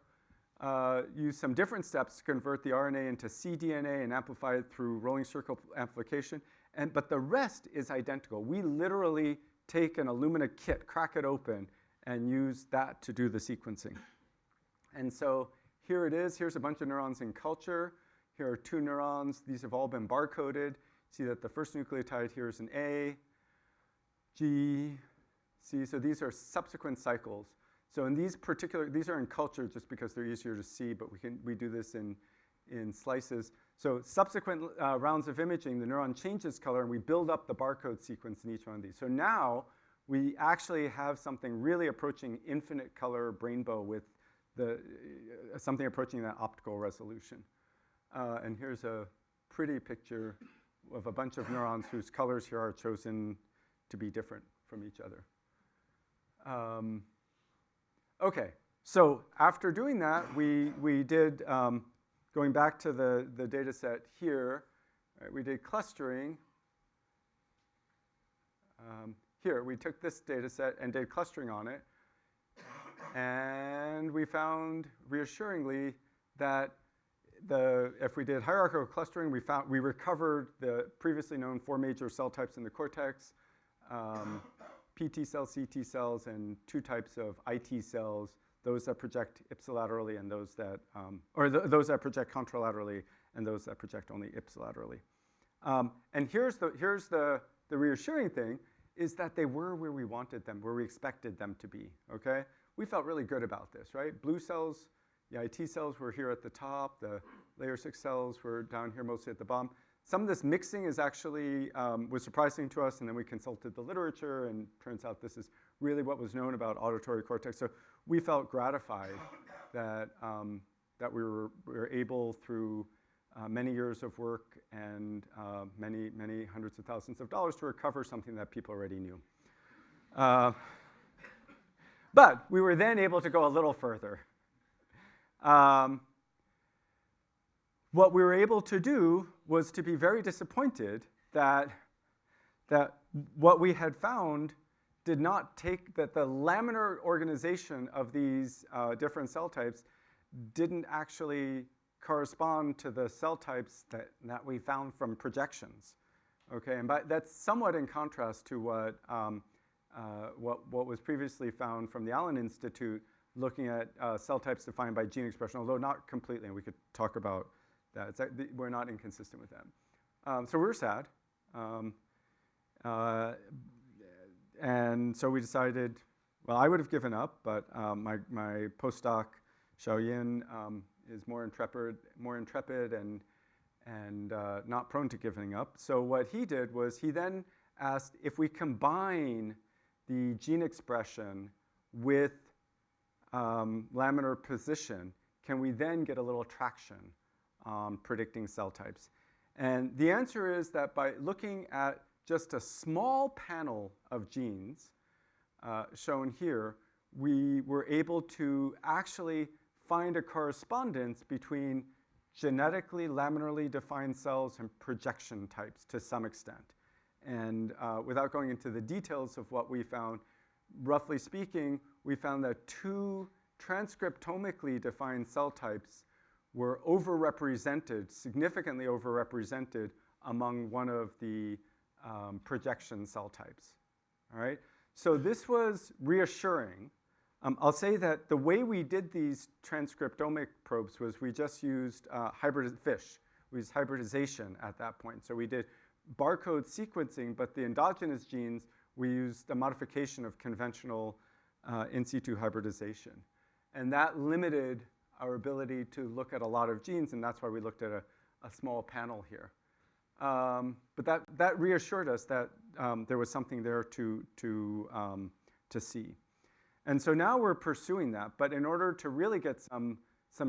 [SPEAKER 2] use some different steps to convert the RNA into cDNA and amplify it through rolling circle amplification. But the rest is identical. We literally take an Illumina kit, crack it open, and use that to do the sequencing. And so here it is. Here's a bunch of neurons in culture. Here are 2 neurons. These have all been barcoded. See that the first nucleotide here is an A, G, C. So these are subsequent cycles. So in these are in culture just because they're easier to see, but we do this in slices. So subsequent rounds of imaging, the neuron changes color, and we build up the barcode sequence in each one of these. So now we actually have something really approaching infinite color rainbow with something approaching that optical resolution. And here's a pretty picture of a bunch of neurons whose colors here are chosen to be different from each other. Okay, so after doing that, we did, going back to the data set here, right, we did clustering. Here, we took this data set and did clustering on it. And we found, reassuringly, that if we did hierarchical clustering, we recovered the previously known 4 major cell types in the cortex, PT cells, CT cells, and 2 types of IT cells, those that project ipsilaterally and those that, those that project contralaterally and those that project only ipsilaterally. And here's the reassuring thing, is that they were where we wanted them, where we expected them to be, okay? We felt really good about this, right? Blue cells, the IT cells were here at the top, the layer 6 cells were down here mostly at the bottom. Some of this mixing is actually, was surprising to us, and then we consulted the literature, and turns out this is really what was known about auditory cortex. So we felt gratified that, that we were able, through many years of work and many hundreds of thousands of dollars, to recover something that people already knew. But we were then able to go a little further. What we were able to do was to be very disappointed that what we had found did not take, that the laminar organization of these different cell types didn't actually correspond to the cell types that we found from projections. Okay, and that's somewhat in contrast to what was previously found from the Allen Institute, looking at cell types defined by gene expression, although not completely, and we could talk about that. We're not inconsistent with them. So we were sad. And so we decided, well, I would have given up, but my postdoc, Xiaoyin, is more intrepid and not prone to giving up. So what he did was he then asked if we combine the gene expression with laminar position, can we then get a little traction on predicting cell types? And the answer is that by looking at just a small panel of genes shown here, we were able to actually find a correspondence between genetically laminarly defined cells and projection types to some extent. And without going into the details of what we found, roughly speaking, we found that 2 transcriptomically defined cell types were overrepresented, significantly overrepresented, among one of the projection cell types. All right? So this was reassuring. I'll say that the way we did these transcriptomic probes was we just used We used hybridization at that point. So we did barcode sequencing, but the endogenous genes, we used a modification of conventional in situ hybridization. And that limited our ability to look at a lot of genes, and that's why we looked at a small panel here. But that reassured us that there was something there to see. And so now we're pursuing that, but in order to really get some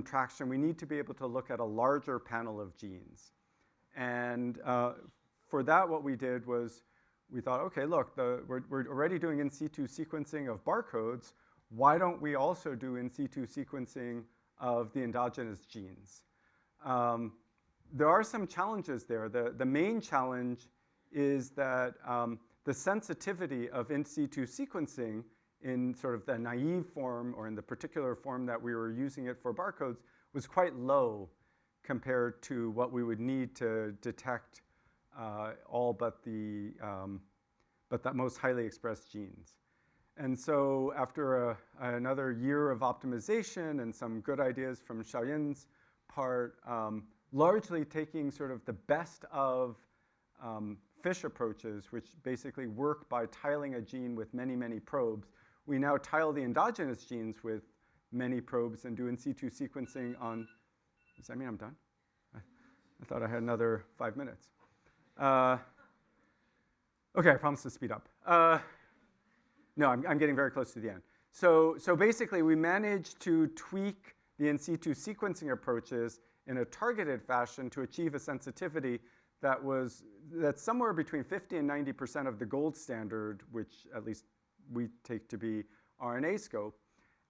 [SPEAKER 2] traction, we need to be able to look at a larger panel of genes. And for that, what we did was we thought, okay, look, we're already doing in situ sequencing of barcodes. Why don't we also do in situ sequencing of the endogenous genes? There are some challenges there. The main challenge is that the sensitivity of in situ sequencing in sort of the naive form or in the particular form that we were using it for barcodes was quite low compared to what we would need to detect all but the most highly expressed genes. And so after another year of optimization and some good ideas from Xiaoyin's part, largely taking sort of the best of FISH approaches, which basically work by tiling a gene with many, many probes. We now tile the endogenous genes with many probes and do in situ sequencing on, does that mean I'm done? I thought I had another 5 minutes. Okay, I promise to speed up. No, I'm getting very close to the end. So basically, we managed to tweak the in situ sequencing approaches in a targeted fashion to achieve a sensitivity that's somewhere between 50 and 90% of the gold standard, which at least we take to be RNAscope.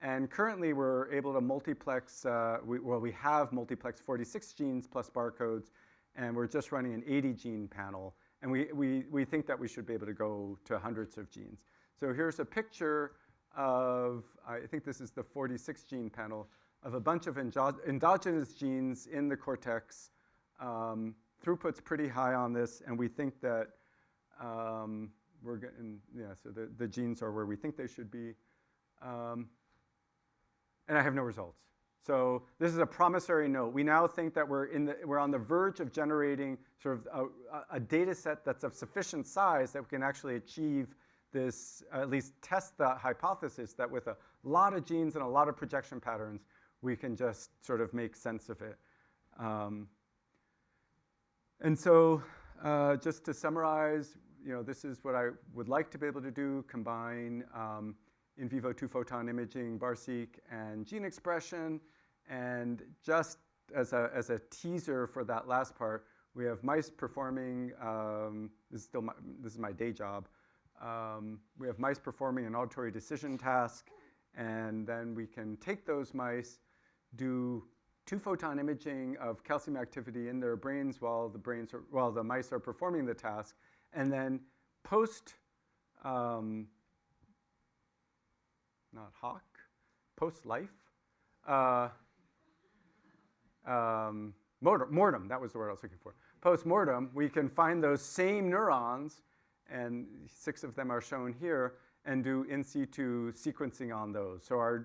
[SPEAKER 2] And currently, we're able to multiplex, we have multiplex 46 genes plus barcodes, and we're just running an 80 gene panel. And we think that we should be able to go to hundreds of genes. So here's a picture of, I think this is the 46 gene panel, of a bunch of endogenous genes in the cortex. Throughput's pretty high on this, and we think that we're getting, so the genes are where we think they should be. And I have no results. So this is a promissory note. We now think that we're on the verge of generating sort of a data set that's of sufficient size that we can actually achieve this, at least test the hypothesis that with a lot of genes and a lot of projection patterns, we can just sort of make sense of it. And so just to summarize, this is what I would like to be able to do, combine in vivo two-photon imaging, BARSeq, and gene expression. And just as a teaser for that last part, we have mice performing, this is my day job. We have mice performing an auditory decision task, and then we can take those mice, do two-photon imaging of calcium activity in their brains while the mice are performing the task, and then post life, mortem, that was the word I was looking for. Post-mortem, we can find those same neurons, and 6 of them are shown here, and do in situ sequencing on those. So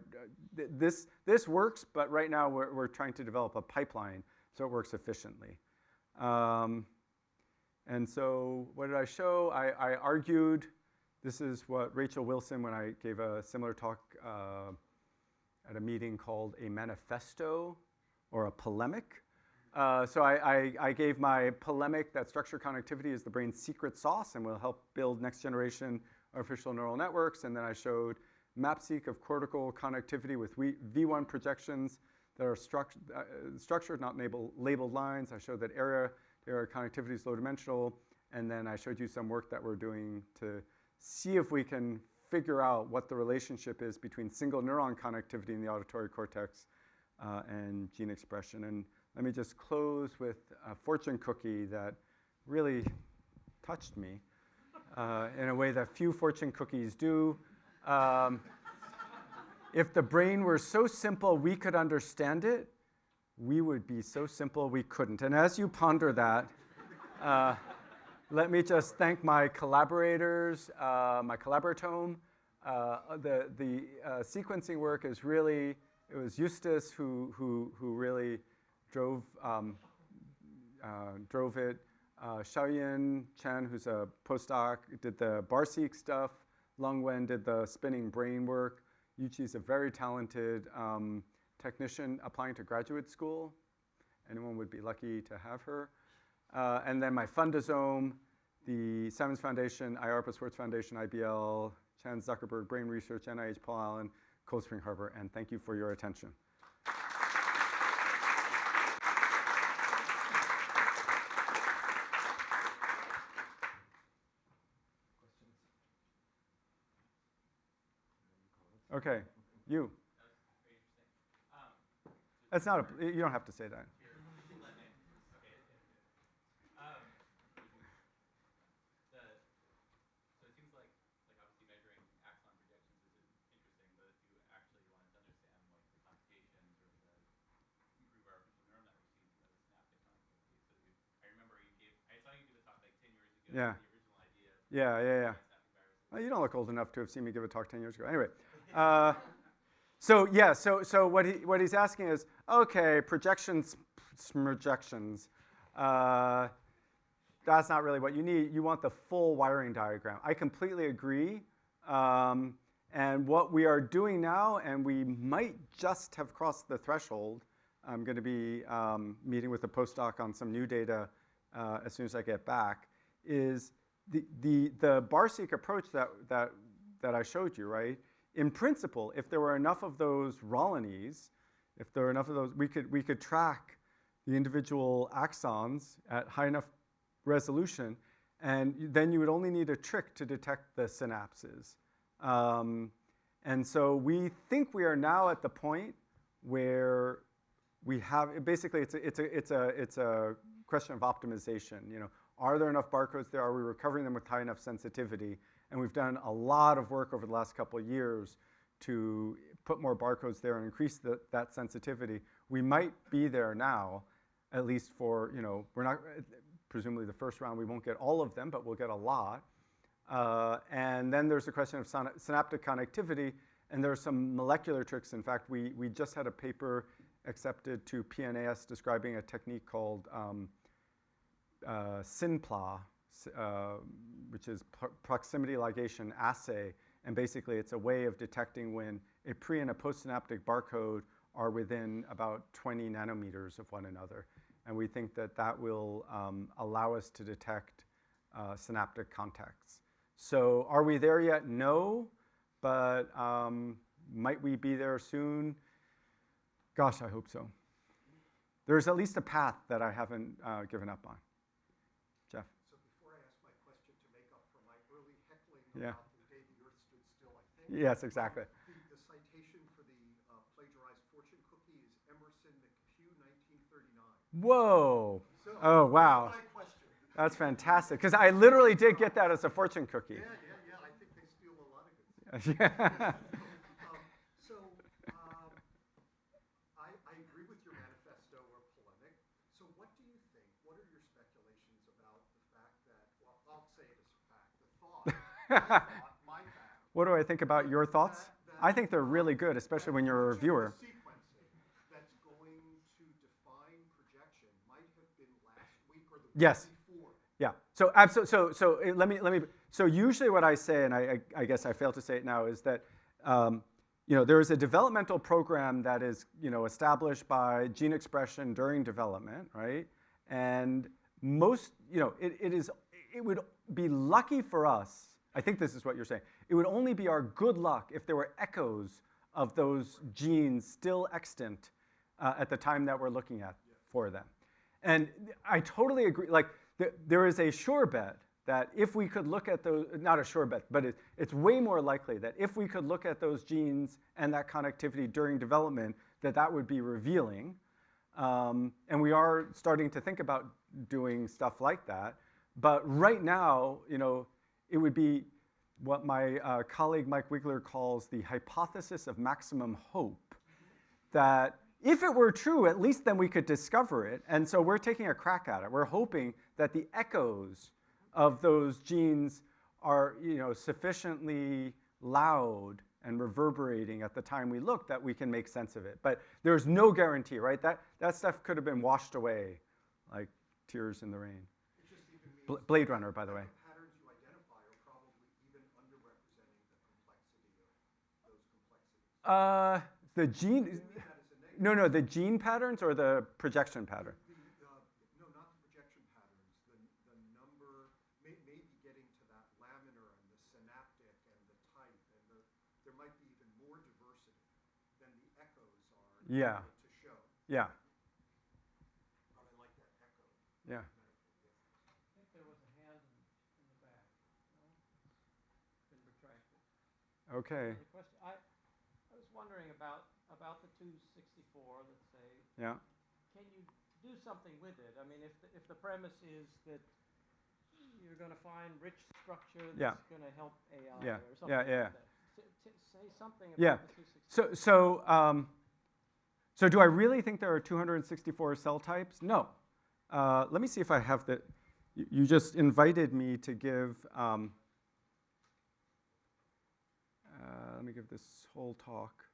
[SPEAKER 2] this works, but right now we're trying to develop a pipeline so it works efficiently. And so what did I show? I argued, this is what Rachel Wilson, when I gave a similar talk at a meeting called a manifesto or a polemic. So I gave my polemic that structure connectivity is the brain's secret sauce and will help build next generation artificial neural networks. And then I showed MapSeq of cortical connectivity with V1 projections that are structured, not labeled lines. I showed that area connectivity is low dimensional. And then I showed you some work that we're doing to see if we can figure out what the relationship is between single neuron connectivity in the auditory cortex and gene expression. And let me just close with a fortune cookie that really touched me in a way that few fortune cookies do. If the brain were so simple we could understand it, we would be so simple we couldn't. And as you ponder that, let me just thank my collaborators, my collaboratome. The sequencing work is really, it was Eustace who really drove it. Xiaoyin Chen, who's a postdoc, did the BARSeq stuff. Lung Wen did the spinning brain work. Yuqi's a very talented technician applying to graduate school. Anyone would be lucky to have her. And then my fundosome, the Simons Foundation, IARPA Swartz Foundation, IBL, Hans Zuckerberg Brain Research, NIH Paul Allen, Cold Spring Harbor, and thank you for your attention. Okay, you. That's not a, you don't have to say that. Yeah. Yeah. Well, you don't look old enough to have seen me give a talk 10 years ago. Anyway, so what he's asking is, okay, projections. That's not really what you need. You want the full wiring diagram. I completely agree. And what we are doing now, and we might just have crossed the threshold. I'm going to be meeting with a postdoc on some new data as soon as I get back. Is the BARSeq approach that I showed you, right? In principle, if there were enough of those ROLINEs, if there were enough of those, we could track the individual axons at high enough resolution, and then you would only need a trick to detect the synapses. And so we think we are now at the point where we have basically it's a question of optimization. You know, are there enough barcodes there? Are we recovering them with high enough sensitivity? And we've done a lot of work over the last couple of years to put more barcodes there and increase that sensitivity. We might be there now, at least for, you know, we're not, presumably the first round we won't get all of them, but we'll get a lot. And then there's the question of synaptic connectivity, and there are some molecular tricks. In fact, we just had a paper accepted to PNAS describing a technique called SynPLA, which is proximity ligation assay. And basically, it's a way of detecting when a pre- and a postsynaptic barcode are within about 20 nanometers of one another. And we think that will allow us to detect synaptic contacts. So are we there yet? No, but might we be there soon? Gosh, I hope so. There's at least a path that I haven't given up on. Jeff?
[SPEAKER 3] So before I ask my question, to make up for my early heckling about the day the Earth stood still, I think.
[SPEAKER 2] Yes, exactly.
[SPEAKER 3] The citation for the plagiarized fortune cookie is Emerson McHugh, 1939.
[SPEAKER 2] Whoa.
[SPEAKER 3] So,
[SPEAKER 2] Oh, wow.
[SPEAKER 3] my question.
[SPEAKER 2] That's fantastic, because I literally did get that as a fortune cookie.
[SPEAKER 3] Yeah. I think they steal a lot of good stuff.
[SPEAKER 2] Yeah.
[SPEAKER 3] I agree with your manifesto or polemic. So what do you think? What are your speculations about the fact that, well, I'll say it as a fact, the thought, my fact.
[SPEAKER 2] What do I think about your thoughts? I think they're really good, especially when you're a reviewer.
[SPEAKER 3] The sequencing that's going to define projection might have been last week or the week before.
[SPEAKER 2] Yeah. So let me. So usually what I say, and I guess I fail to say it now, is that you know, there is a developmental program that is, you know, established by gene expression during development, right? And most, you know, it would be lucky for us. I think this is what you're saying. It would only be our good luck if there were echoes of those genes still extant at the time that we're looking at for them. And I totally agree. Like, there is a sure bet that if we could look at those, not a sure bet, but it's way more likely that if we could look at those genes and that connectivity during development, that would be revealing. And we are starting to think about doing stuff like that. But right now, you know, it would be what my colleague Mike Wigler calls the hypothesis of maximum hope, that if it were true, at least then we could discover it. And so we're taking a crack at it. We're hoping that the echoes of those genes are, you know, sufficiently loud and reverberating at the time we look that we can make sense of it. But there's no guarantee, right? That stuff could have been washed away like tears in the rain.
[SPEAKER 3] It just even means
[SPEAKER 2] Blade Runner, by the way.
[SPEAKER 3] the patterns you identify are probably even underrepresenting the complexity of those complexities.
[SPEAKER 2] The gene,
[SPEAKER 3] That is a negative.
[SPEAKER 2] no, the gene patterns or the projection pattern?
[SPEAKER 3] No, not the projection patterns. The number, maybe getting to that laminar and the synaptic and the type.
[SPEAKER 2] Yeah.
[SPEAKER 3] to show.
[SPEAKER 2] Yeah.
[SPEAKER 3] But I like that echo.
[SPEAKER 2] Yeah.
[SPEAKER 4] I think there was a hand in the back. No? Been retracted.
[SPEAKER 2] Okay.
[SPEAKER 4] The question, I was wondering about the 264, let's say.
[SPEAKER 2] Yeah.
[SPEAKER 4] Can you do something with it? I mean, if the premise is that you're going to find rich structure that's going to help AI
[SPEAKER 2] Yeah.
[SPEAKER 4] or something
[SPEAKER 2] Yeah. Yeah.
[SPEAKER 4] like that. Say something about
[SPEAKER 2] Yeah.
[SPEAKER 4] the 264.
[SPEAKER 2] So do I really think there are 264 cell types? No. Let me see if I have the. You just invited me to give. Let me give this whole talk.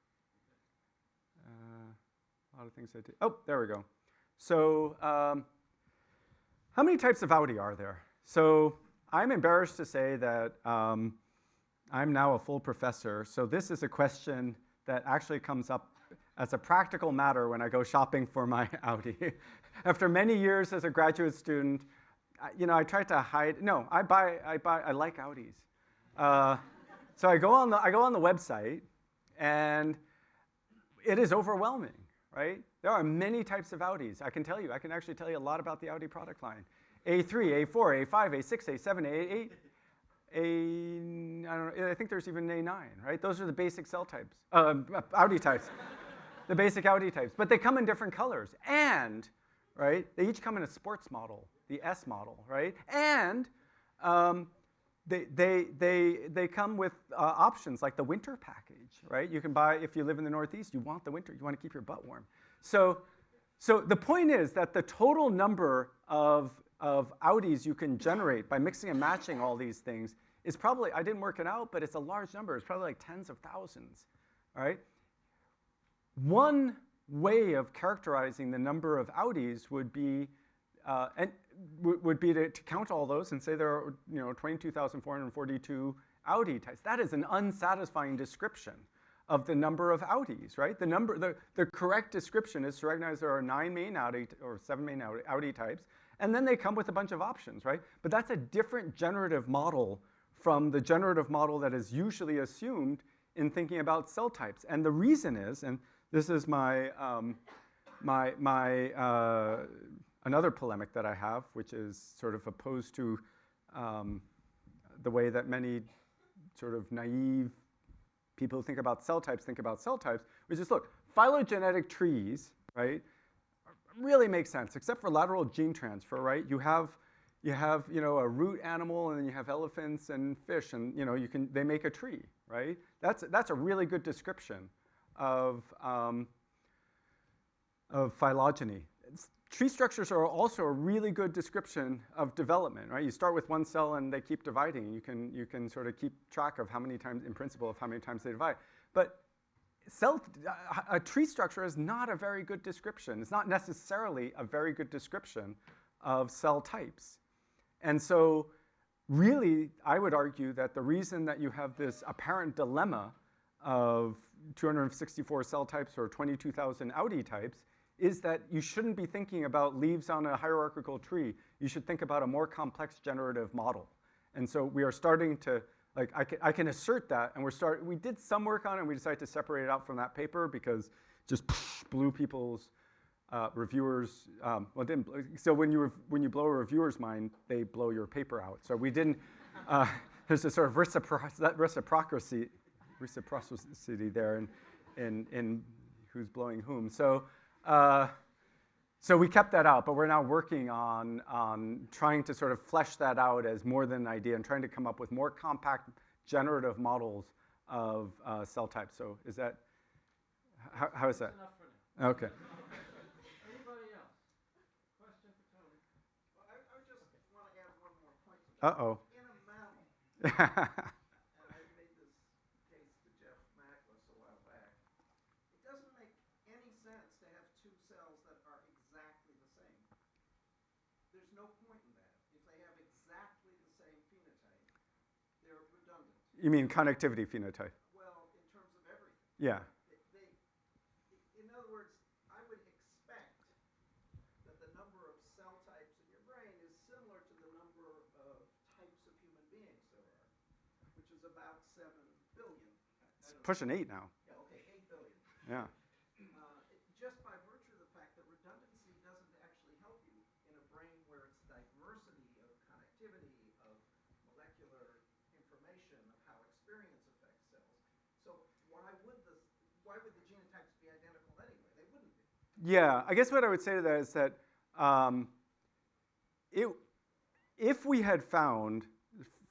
[SPEAKER 2] A lot of things I did. Oh, there we go. So, how many types of Audi are there? So, I'm embarrassed to say that I'm now a full professor. So, this is a question that actually comes up as a practical matter when I go shopping for my Audi. After many years as a graduate student, I try to hide. No, I like Audis. So I go on the website, and it is overwhelming, right? There are many types of Audis. I can actually tell you a lot about the Audi product line. A3, A4, A5, A6, A7, A8, I think there's even an A9, right? Those are the basic cell types, Audi types, the basic Audi types. But they come in different colors, and, right, they each come in a sports model, the S model, right? And they come with options like the winter package, right? You can buy, if you live in the Northeast, you want the winter, you want to keep your butt warm. So the point is that the total number of Audis you can generate by mixing and matching all these things is probably, I didn't work it out, but it's a large number. It's probably like tens of thousands, all right? One way of characterizing the number of Audis would be to count all those and say there are 22,442 Audi types. That is an unsatisfying description of the number of Audis, right? The correct description is to recognize there are 9 main Audi or 7 main Audi types, and then they come with a bunch of options, right? But that's a different generative model from the generative model that is usually assumed in thinking about cell types. And the reason is, and this is my another polemic that I have, which is sort of opposed to the way that many sort of naive people who think about cell types, which is, look, phylogenetic trees, right, really make sense, except for lateral gene transfer, right? You have a root animal, and then you have elephants and fish, and they make a tree, right? That's a really good description of phylogeny. Tree structures are also a really good description of development, right? You start with one cell and they keep dividing. You can sort of keep track of how many times, in principle, of how many times they divide. But a tree structure is not a very good description. It's not necessarily a very good description of cell types. And so really, I would argue that the reason that you have this apparent dilemma of 264 cell types or 22,000 Audi types is that you shouldn't be thinking about leaves on a hierarchical tree. You should think about a more complex generative model. And so we are starting to, like, I can assert that, and we did some work on it, and we decided to separate it out from that paper because it just blew people's reviewers. So when you blow a reviewer's mind, they blow your paper out. So we didn't. There's a sort of reciprocity there in who's blowing whom. So we kept that out, but we're now working on trying to sort of flesh that out as more than an idea and trying to come up with more compact generative models of cell types. So is that, how is that?
[SPEAKER 4] That's enough for now.
[SPEAKER 2] Okay.
[SPEAKER 4] Anybody else? Question for Tony?
[SPEAKER 3] Well, I just want to add one more point to that.
[SPEAKER 2] Uh-oh.
[SPEAKER 3] In a mammal, and I made this case to Jeff Mackless a while back, it doesn't make any sense to have two cells that are exactly the same. There's no point in that. If they have exactly the same phenotype, they're redundant.
[SPEAKER 2] You mean connectivity phenotype?
[SPEAKER 3] Well, in terms of everything.
[SPEAKER 2] Yeah.
[SPEAKER 3] In other words, I would expect that the number of cell types in your brain is similar to the number of types of human beings there are, which is about 7 billion.
[SPEAKER 2] It's pushing 8 now.
[SPEAKER 3] Yeah, okay, 8 billion.
[SPEAKER 2] Yeah. Yeah, I guess what I would say to that is that if we had found,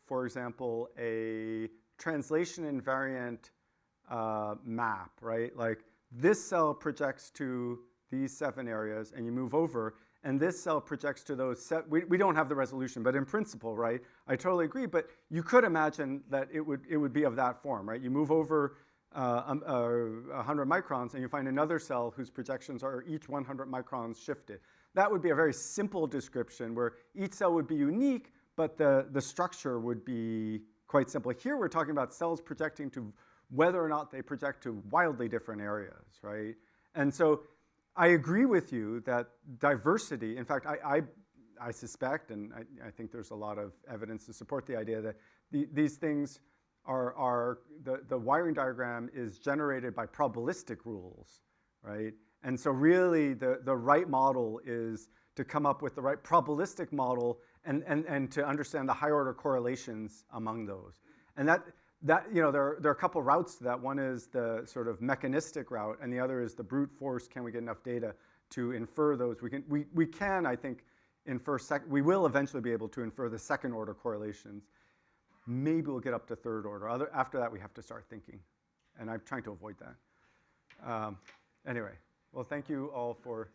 [SPEAKER 2] for example, a translation invariant map, right? Like this cell projects to these 7 areas, and you move over, and this cell projects to those. We don't have the resolution, but in principle, right? I totally agree. But you could imagine that it would be of that form, right? You move over 100 microns, and you find another cell whose projections are each 100 microns shifted. That would be a very simple description where each cell would be unique, but the structure would be quite simple. Here we're talking about cells projecting to whether or not they project to wildly different areas, right? And so I agree with you that diversity, in fact, I suspect, and I think there's a lot of evidence to support the idea that these things the wiring diagram is generated by probabilistic rules, right? And so really the right model is to come up with the right probabilistic model and to understand the higher order correlations among those. And that there are a couple routes to that. One is the sort of mechanistic route, and the other is the brute force. Can we get enough data to infer those? We can, I think, infer. We will eventually be able to infer the second order correlations. Maybe we'll get up to third order. After that, we have to start thinking, and I'm trying to avoid that. Anyway, well, thank you all for.